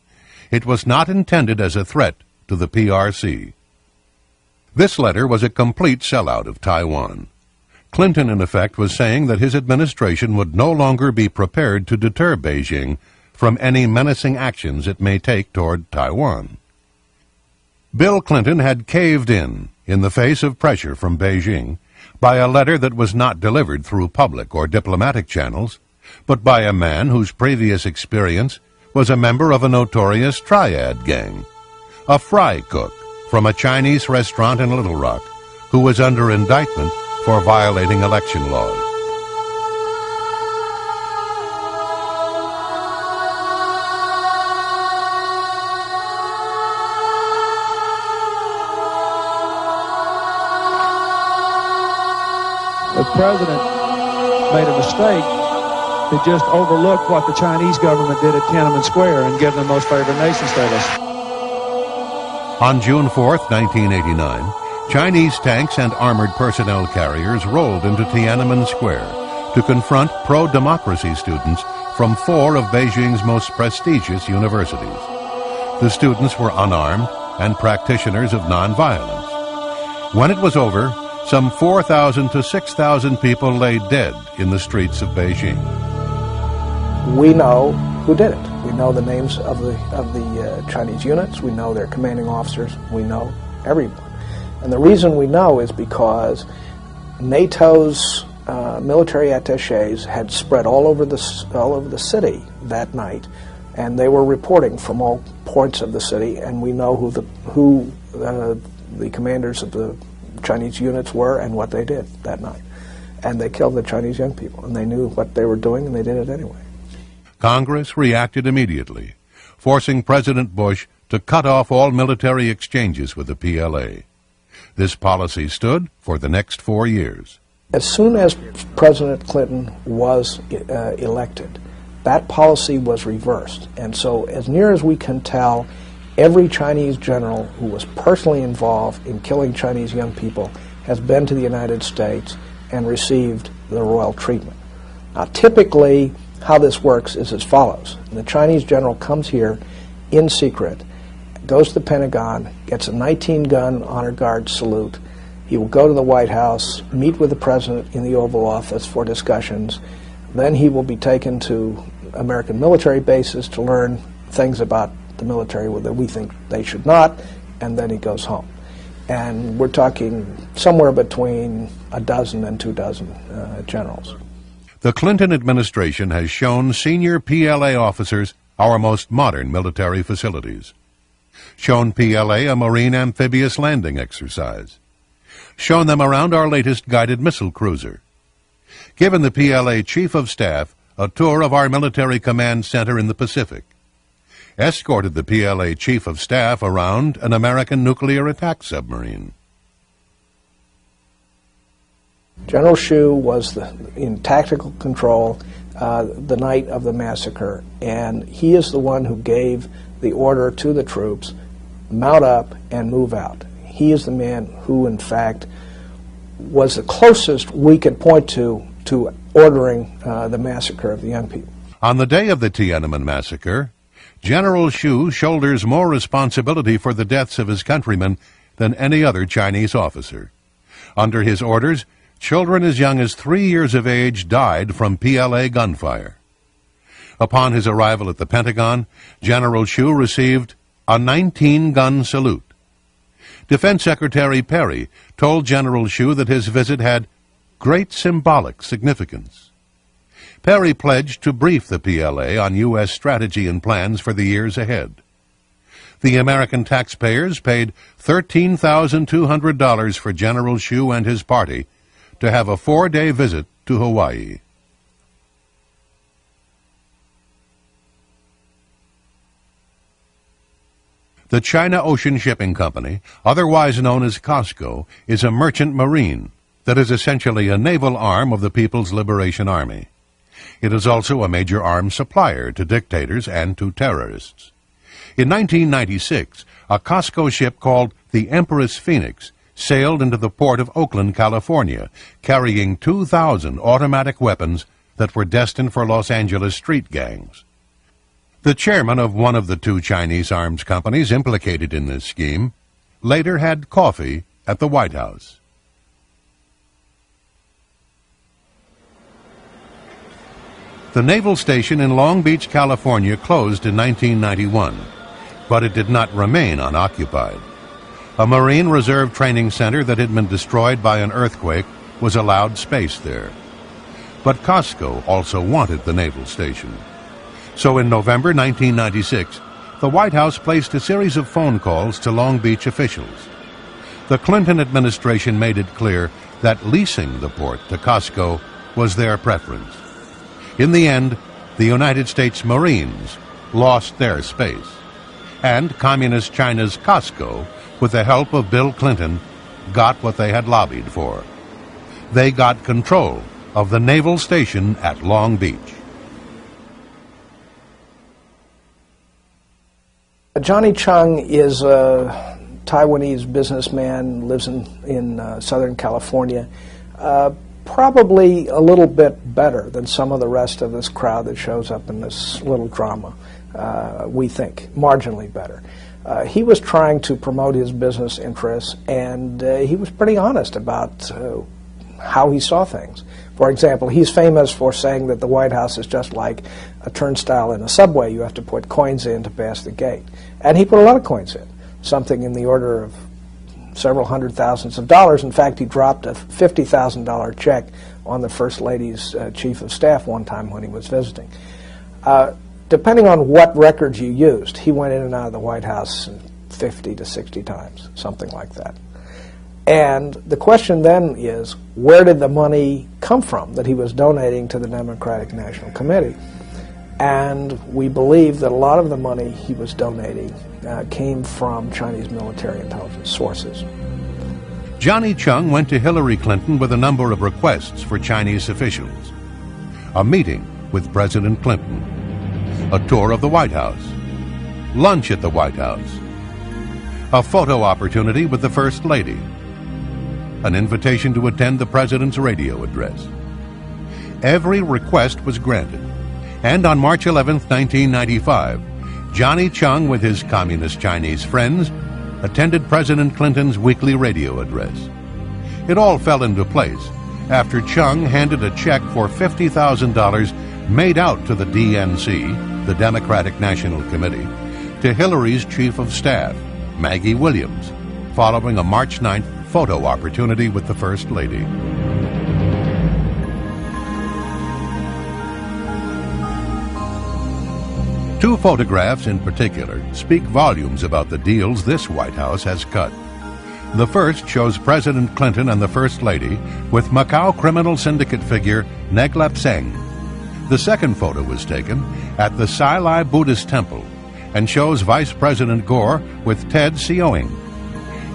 It was not intended as a threat to the PRC." This letter was a complete sellout of Taiwan. Clinton, in effect, was saying that his administration would no longer be prepared to deter Beijing from any menacing actions it may take toward Taiwan. Bill Clinton had caved in the face of pressure from Beijing, by a letter that was not delivered through public or diplomatic channels, but by a man whose previous experience was a member of a notorious triad gang, a fry cook from a Chinese restaurant in Little Rock, who was under indictment for violating election laws. The president made a mistake to just overlook what the Chinese government did at Tiananmen Square and give them most favored nation status. On June 4th, 1989, Chinese tanks and armored personnel carriers rolled into Tiananmen Square to confront pro-democracy students from 4 of Beijing's most prestigious universities. The students were unarmed and practitioners of nonviolence. When it was over, some 4,000 to 6,000 people lay dead in the streets of Beijing. We know who did it. We know the names of the Chinese units. We know their commanding officers. We know everyone. And the reason we know is because NATO's military attachés had spread all over the city that night, and they were reporting from all points of the city. And we know who the commanders of the Chinese units were and what they did that night. And they killed the Chinese young people, and they knew what they were doing, and they did it anyway. Congress reacted immediately, forcing President Bush to cut off all military exchanges with the PLA. This policy stood for the next 4 years. As soon as President Clinton was elected, that policy was reversed. And so, as near as we can tell, every Chinese general who was personally involved in killing Chinese young people has been to the United States and received the royal treatment. Now, typically, how this works is as follows. The Chinese general comes here in secret, goes to the Pentagon, gets a 19-gun honor guard salute. He will go to the White House, meet with the president in the Oval Office for discussions. Then he will be taken to American military bases to learn things about the military that we think they should not, and then he goes home. And we're talking somewhere between a dozen and 24 generals. The Clinton administration has shown senior PLA officers our most modern military facilities, shown PLA a Marine amphibious landing exercise, shown them around our latest guided missile cruiser, given the PLA Chief of Staff a tour of our military command center in the Pacific, escorted the PLA Chief of Staff around an American nuclear attack submarine. General Xu was in tactical control the night of the massacre, and he is the one who gave the order to the troops, mount up and move out. He is the man who, in fact, was the closest we could point to ordering the massacre of the young people. On the day of the Tiananmen massacre, General Xu shoulders more responsibility for the deaths of his countrymen than any other Chinese officer. Under his orders, children as young as 3 years of age died from PLA gunfire. Upon his arrival at the Pentagon, General Xu received a 19-gun salute. Defense Secretary Perry told General Xu that his visit had great symbolic significance. Perry pledged to brief the PLA on U.S. strategy and plans for the years ahead. The American taxpayers paid $13,200 for General Xu and his party to have a 4-day visit to Hawaii. The China Ocean Shipping Company, otherwise known as COSCO, is a merchant marine that is essentially a naval arm of the People's Liberation Army. It is also a major arms supplier to dictators and to terrorists. In 1996, a COSCO ship called the Empress Phoenix sailed into the port of Oakland, California, carrying 2,000 automatic weapons that were destined for Los Angeles street gangs. The chairman of one of the 2 Chinese arms companies implicated in this scheme later had coffee at the White House. The naval station in Long Beach, California closed in 1991, but it did not remain unoccupied. A Marine Reserve training center that had been destroyed by an earthquake was allowed space there. But Costco also wanted the naval station. So in November 1996, the White House placed a series of phone calls to Long Beach officials. The Clinton administration made it clear that leasing the port to Costco was their preference. In the end, the United States Marines lost their space, and Communist China's Costco, with the help of Bill Clinton, got what they had lobbied for. They got control of the naval station at Long Beach. Johnny Chung is a Taiwanese businessman, lives in Southern California. Probably a little bit better than some of the rest of this crowd that shows up in this little drama, we think, marginally better. He was trying to promote his business interests, and he was pretty honest about how he saw things. For example, he's famous for saying that the White House is just like a turnstile in a subway. You have to put coins in to pass the gate. And he put a lot of coins in, something in the order of several hundred thousands of dollars. In fact, he dropped a $50,000 check on the First Lady's chief of staff one time when he was visiting. Depending on what records you used, he went in and out of the White House 50 to 60 times, something like that. And the question then is, where did the money come from that he was donating to the Democratic National Committee? And we believe that a lot of the money he was donating came from Chinese military intelligence sources. Johnny Chung went to Hillary Clinton with a number of requests for Chinese officials. A meeting with President Clinton, a tour of the White House, lunch at the White House, a photo opportunity with the First Lady, an invitation to attend the President's radio address. Every request was granted, and on March 11, 1995, Johnny Chung, with his communist Chinese friends, attended President Clinton's weekly radio address. It all fell into place after Chung handed a check for $50,000 made out to the DNC, the Democratic National Committee, to Hillary's chief of staff, Maggie Williams, following a March 9th photo opportunity with the First Lady. Two photographs in particular speak volumes about the deals this White House has cut. The first shows President Clinton and the First Lady with Macau criminal syndicate figure Neglep Seng. The second photo was taken at the Sai Lai Buddhist Temple and shows Vice President Gore with Ted Sioing.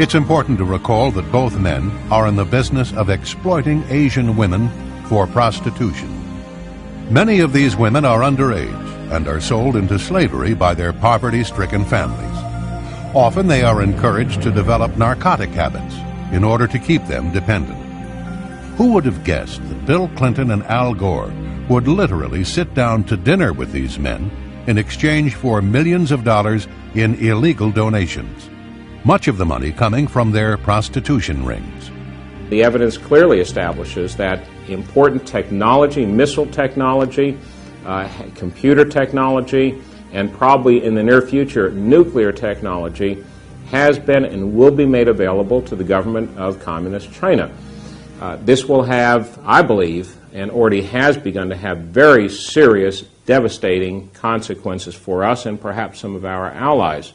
It's important to recall that both men are in the business of exploiting Asian women for prostitution. Many of these women are underage and are sold into slavery by their poverty-stricken families. Often they are encouraged to develop narcotic habits in order to keep them dependent. Who would have guessed that Bill Clinton and Al Gore would literally sit down to dinner with these men in exchange for millions of dollars in illegal donations, much of the money coming from their prostitution rings? The evidence clearly establishes that important technology, missile technology, computer technology, and probably in the near future, nuclear technology, has been and will be made available to the government of Communist China. This will have, I believe, and already has begun to have very serious, devastating consequences for us and perhaps some of our allies.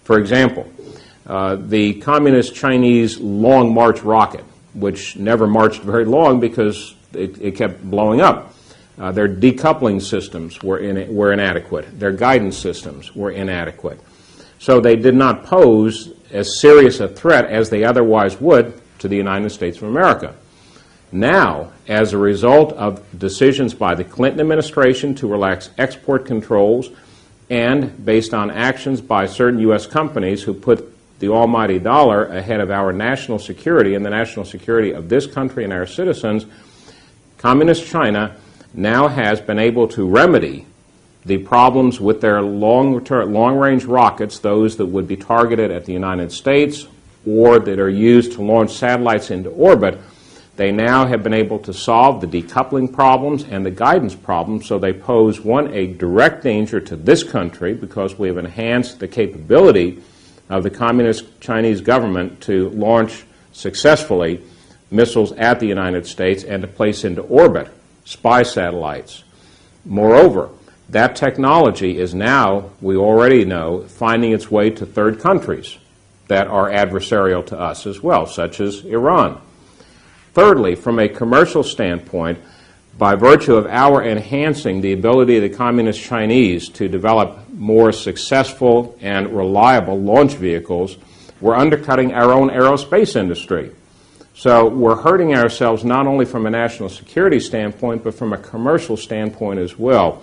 For example, the Communist Chinese Long March rocket, which never marched very long because it kept blowing up. Their decoupling systems were inadequate. Their guidance systems were inadequate. So they did not pose as serious a threat as they otherwise would to the United States of America. Now, as a result of decisions by the Clinton administration to relax export controls and based on actions by certain U.S. companies who put the almighty dollar ahead of our national security and the national security of this country and our citizens, Communist China now has been able to remedy the problems with their long-range rockets, those that would be targeted at the United States or that are used to launch satellites into orbit. They now have been able to solve the decoupling problems and the guidance problems, so they pose, one, a direct danger to this country because we have enhanced the capability of the Communist Chinese government to launch successfully missiles at the United States and to place into orbit spy satellites. Moreover, that technology is now, we already know, finding its way to third countries that are adversarial to us as well, such as Iran. Thirdly, from a commercial standpoint, by virtue of our enhancing the ability of the Communist Chinese to develop more successful and reliable launch vehicles, we're undercutting our own aerospace industry. So we're hurting ourselves not only from a national security standpoint, but from a commercial standpoint as well.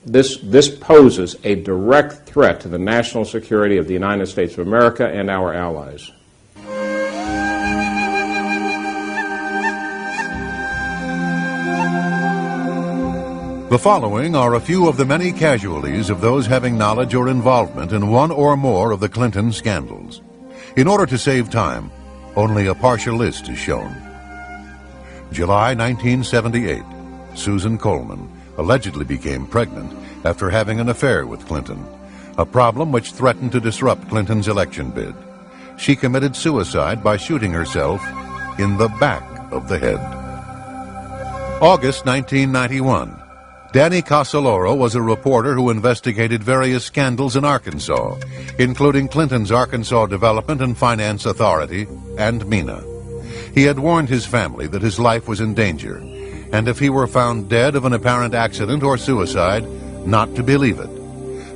This poses a direct threat to the national security of the United States of America and our allies. The following are a few of the many casualties of those having knowledge or involvement in one or more of the Clinton scandals. In order to save time, only a partial list is shown. July 1978, Susan Coleman allegedly became pregnant after having an affair with Clinton, a problem which threatened to disrupt Clinton's election bid. She committed suicide by shooting herself in the back of the head. August 1991. Danny Casoloro was a reporter who investigated various scandals in Arkansas, including Clinton's Arkansas Development and Finance Authority and MENA. He had warned his family that his life was in danger, and if he were found dead of an apparent accident or suicide, not to believe it.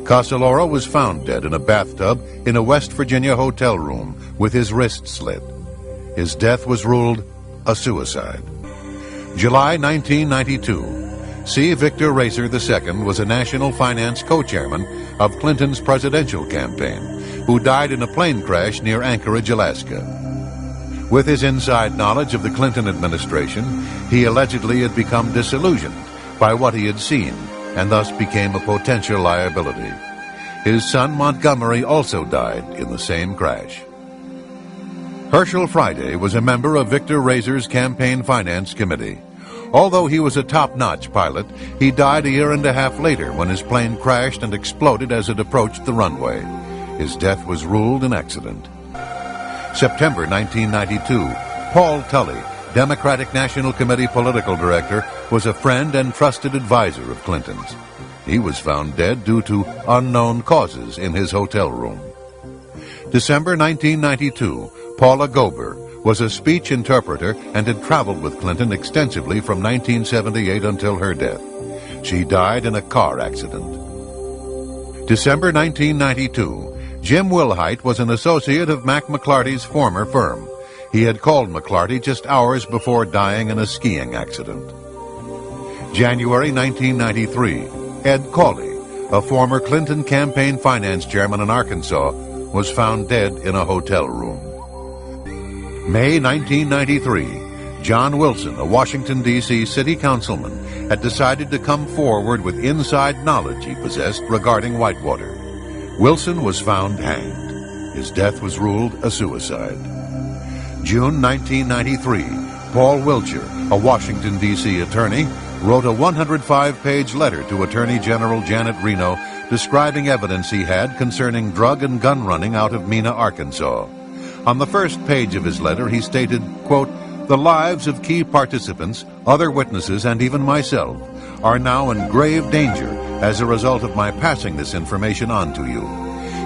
Casoloro was found dead in a bathtub in a West Virginia hotel room with his wrist slit. His death was ruled a suicide. July 1992. C. Victor Racer II was a national finance co-chairman of Clinton's presidential campaign, who died in a plane crash near Anchorage, Alaska. With his inside knowledge of the Clinton administration, he allegedly had become disillusioned by what he had seen and thus became a potential liability. His son Montgomery also died in the same crash. Herschel Friday was a member of Victor Racer's campaign finance committee. Although he was a top-notch pilot, he died a year and a half later when his plane crashed and exploded as it approached the runway. His death was ruled an accident. September 1992, Paul Tully, Democratic National Committee political director, was a friend and trusted advisor of Clinton's. He was found dead due to unknown causes in his hotel room. December 1992, Paula Gober was a speech interpreter and had traveled with Clinton extensively from 1978 until her death. She died in a car accident. December 1992, Jim Wilhite was an associate of Mac McClarty's former firm. He had called McClarty just hours before dying in a skiing accident. January 1993, Ed Cawley, a former Clinton campaign finance chairman in Arkansas, was found dead in a hotel room. May 1993, John Wilson, a Washington, D.C. city councilman, had decided to come forward with inside knowledge he possessed regarding Whitewater. Wilson was found hanged. His death was ruled a suicide. June 1993, Paul Wiltshire, a Washington, D.C. attorney, wrote a 105-page letter to Attorney General Janet Reno describing evidence he had concerning drug and gun running out of Mena, Arkansas. On the first page of his letter, he stated, quote, "The lives of key participants, other witnesses, and even myself are now in grave danger as a result of my passing this information on to you.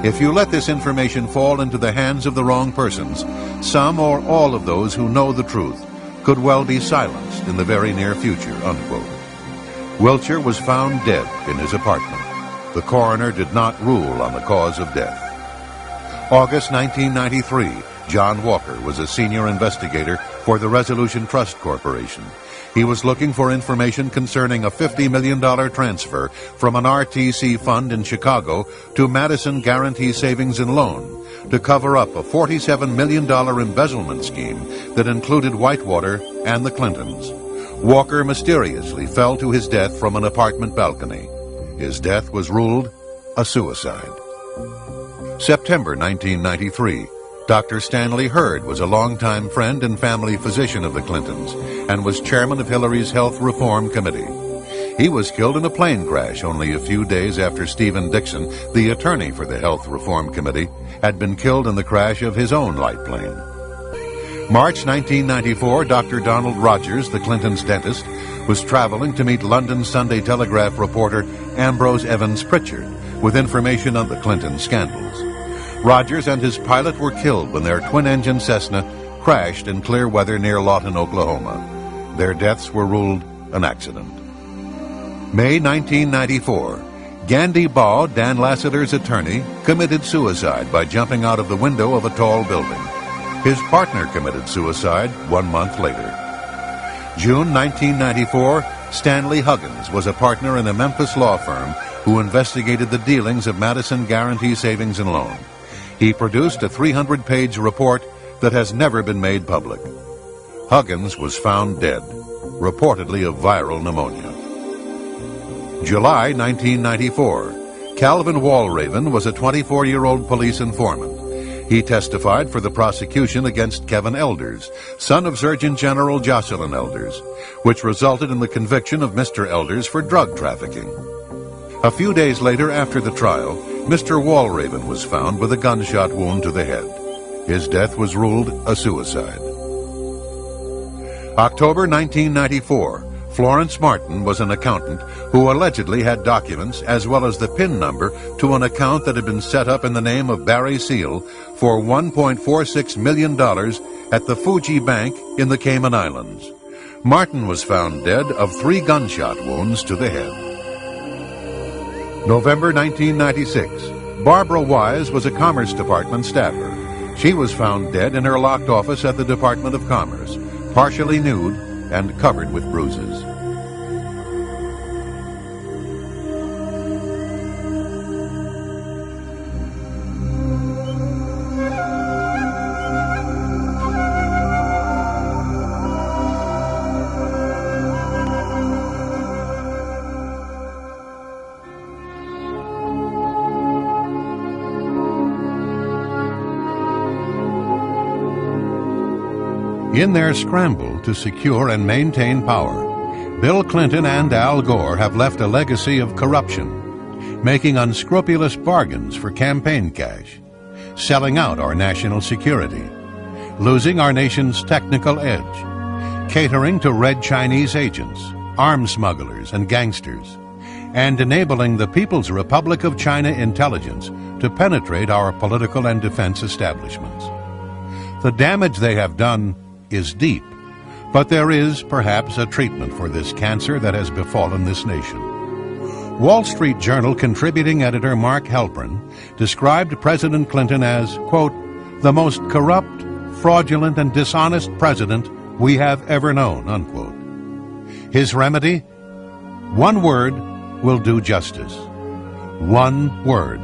If you let this information fall into the hands of the wrong persons, some or all of those who know the truth could well be silenced in the very near future," unquote. Wiltshire was found dead in his apartment. The coroner did not rule on the cause of death. August 1993, John Walker was a senior investigator for the Resolution Trust Corporation. He was looking for information concerning a $50 million transfer from an RTC fund in Chicago to Madison Guarantee Savings and Loan to cover up a $47 million embezzlement scheme that included Whitewater and the Clintons. Walker mysteriously fell to his death from an apartment balcony. His death was ruled a suicide. September 1993, Dr. Stanley Hurd was a longtime friend and family physician of the Clintons and was chairman of Hillary's Health Reform Committee. He was killed in a plane crash only a few days after Stephen Dixon, the attorney for the Health Reform Committee, had been killed in the crash of his own light plane. March 1994, Dr. Donald Rogers, the Clintons' dentist, was traveling to meet London Sunday Telegraph reporter Ambrose Evans Pritchard with information on the Clinton scandals. Rogers and his pilot were killed when their twin-engine Cessna crashed in clear weather near Lawton, Oklahoma. Their deaths were ruled an accident. May 1994, Gandhi Baugh, Dan Lassiter's attorney, committed suicide by jumping out of the window of a tall building. His partner committed suicide 1 month later. June 1994, Stanley Huggins was a partner in a Memphis law firm who investigated the dealings of Madison Guarantee Savings and Loan. He produced a 300-page report that has never been made public. Huggins was found dead, reportedly of viral pneumonia. July 1994, Calvin Walraven was a 24-year-old police informant. He testified for the prosecution against Kevin Elders, son of Surgeon General Jocelyn Elders, which resulted in the conviction of Mr. Elders for drug trafficking. A few days later, after the trial, Mr. Walraven was found with a gunshot wound to the head. His death was ruled a suicide. October 1994, Florence Martin was an accountant who allegedly had documents as well as the PIN number to an account that had been set up in the name of Barry Seal for $1.46 million at the Fuji Bank in the Cayman Islands. Martin was found dead of 3 gunshot wounds to the head. November 1996, Barbara Wise was a Commerce Department staffer. She was found dead in her locked office at the Department of Commerce, partially nude and covered with bruises. In their scramble to secure and maintain power, Bill Clinton and Al Gore have left a legacy of corruption, making unscrupulous bargains for campaign cash, selling out our national security, losing our nation's technical edge, catering to red Chinese agents, arms smugglers, and gangsters, and enabling the People's Republic of China intelligence to penetrate our political and defense establishments. The damage they have done is deep, but there is perhaps a treatment for this cancer that has befallen this nation. Wall Street Journal contributing editor Mark Halperin described President Clinton as, quote, the most corrupt, fraudulent, and dishonest president we have ever known, unquote. His remedy? One word will do justice. One word: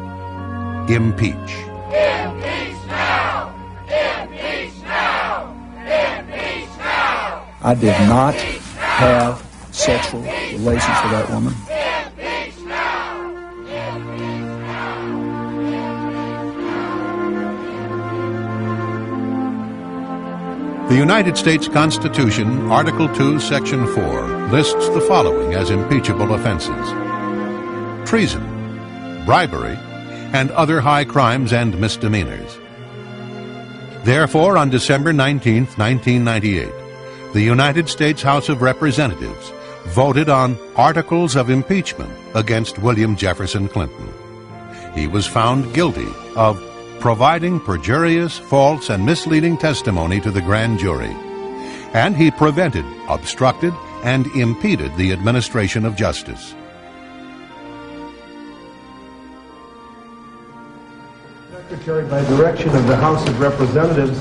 impeach. Impeach now! Impeach now! Impeach now! I did not have sexual relations with that woman. Impeach now! Impeach now! The United States Constitution, Article 2, Section 4, lists the following as impeachable offenses: treason, bribery, and other high crimes and misdemeanors. Therefore, on December 19, 1998, the United States House of Representatives voted on articles of impeachment against William Jefferson Clinton. He was found guilty of providing perjurious, false, and misleading testimony to the grand jury, and he prevented, obstructed, and impeded the administration of justice. Secretary, by direction of the House of Representatives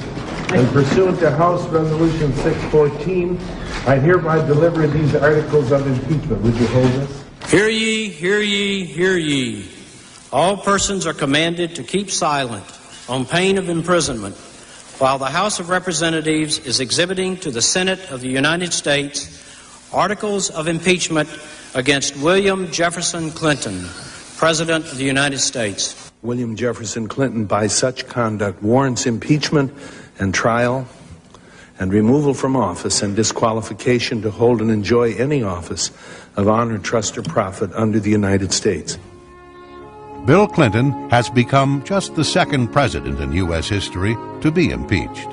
and pursuant to House Resolution 614, I hereby deliver these articles of impeachment. Would you hold this? Hear ye, hear ye, hear ye. All persons are commanded to keep silent on pain of imprisonment while the House of Representatives is exhibiting to the Senate of the United States articles of impeachment against William Jefferson Clinton, President of the United States. William Jefferson Clinton, by such conduct, warrants impeachment and trial and removal from office and disqualification to hold and enjoy any office of honor, trust, or profit under the United States. Bill Clinton has become just the second president in U.S. history to be impeached.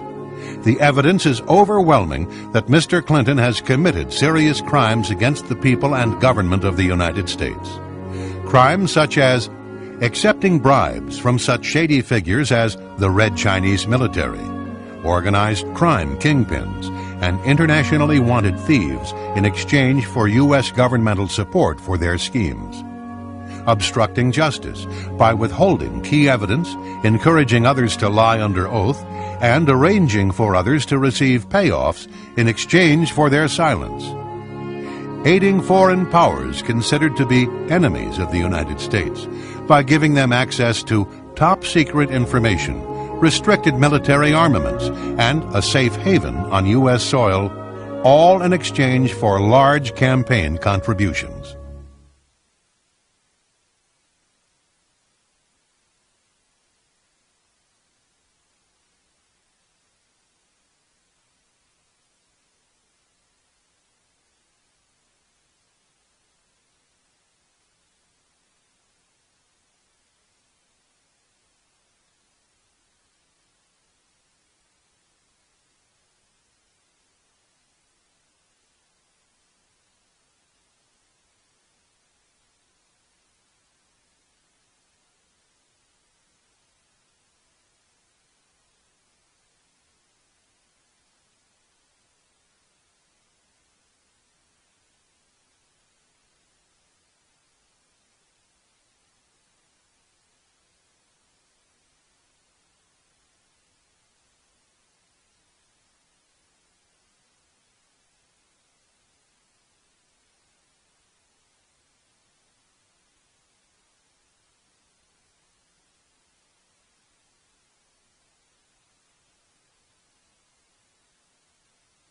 The evidence is overwhelming that Mr. Clinton has committed serious crimes against the people and government of the United States. Crimes such as accepting bribes from such shady figures as the Red Chinese military, organized crime kingpins, and internationally wanted thieves in exchange for U.S. governmental support for their schemes. Obstructing justice by withholding key evidence, encouraging others to lie under oath, and arranging for others to receive payoffs in exchange for their silence. Aiding foreign powers considered to be enemies of the United States by giving them access to top-secret information, restricted military armaments, and a safe haven on U.S. soil, all in exchange for large campaign contributions.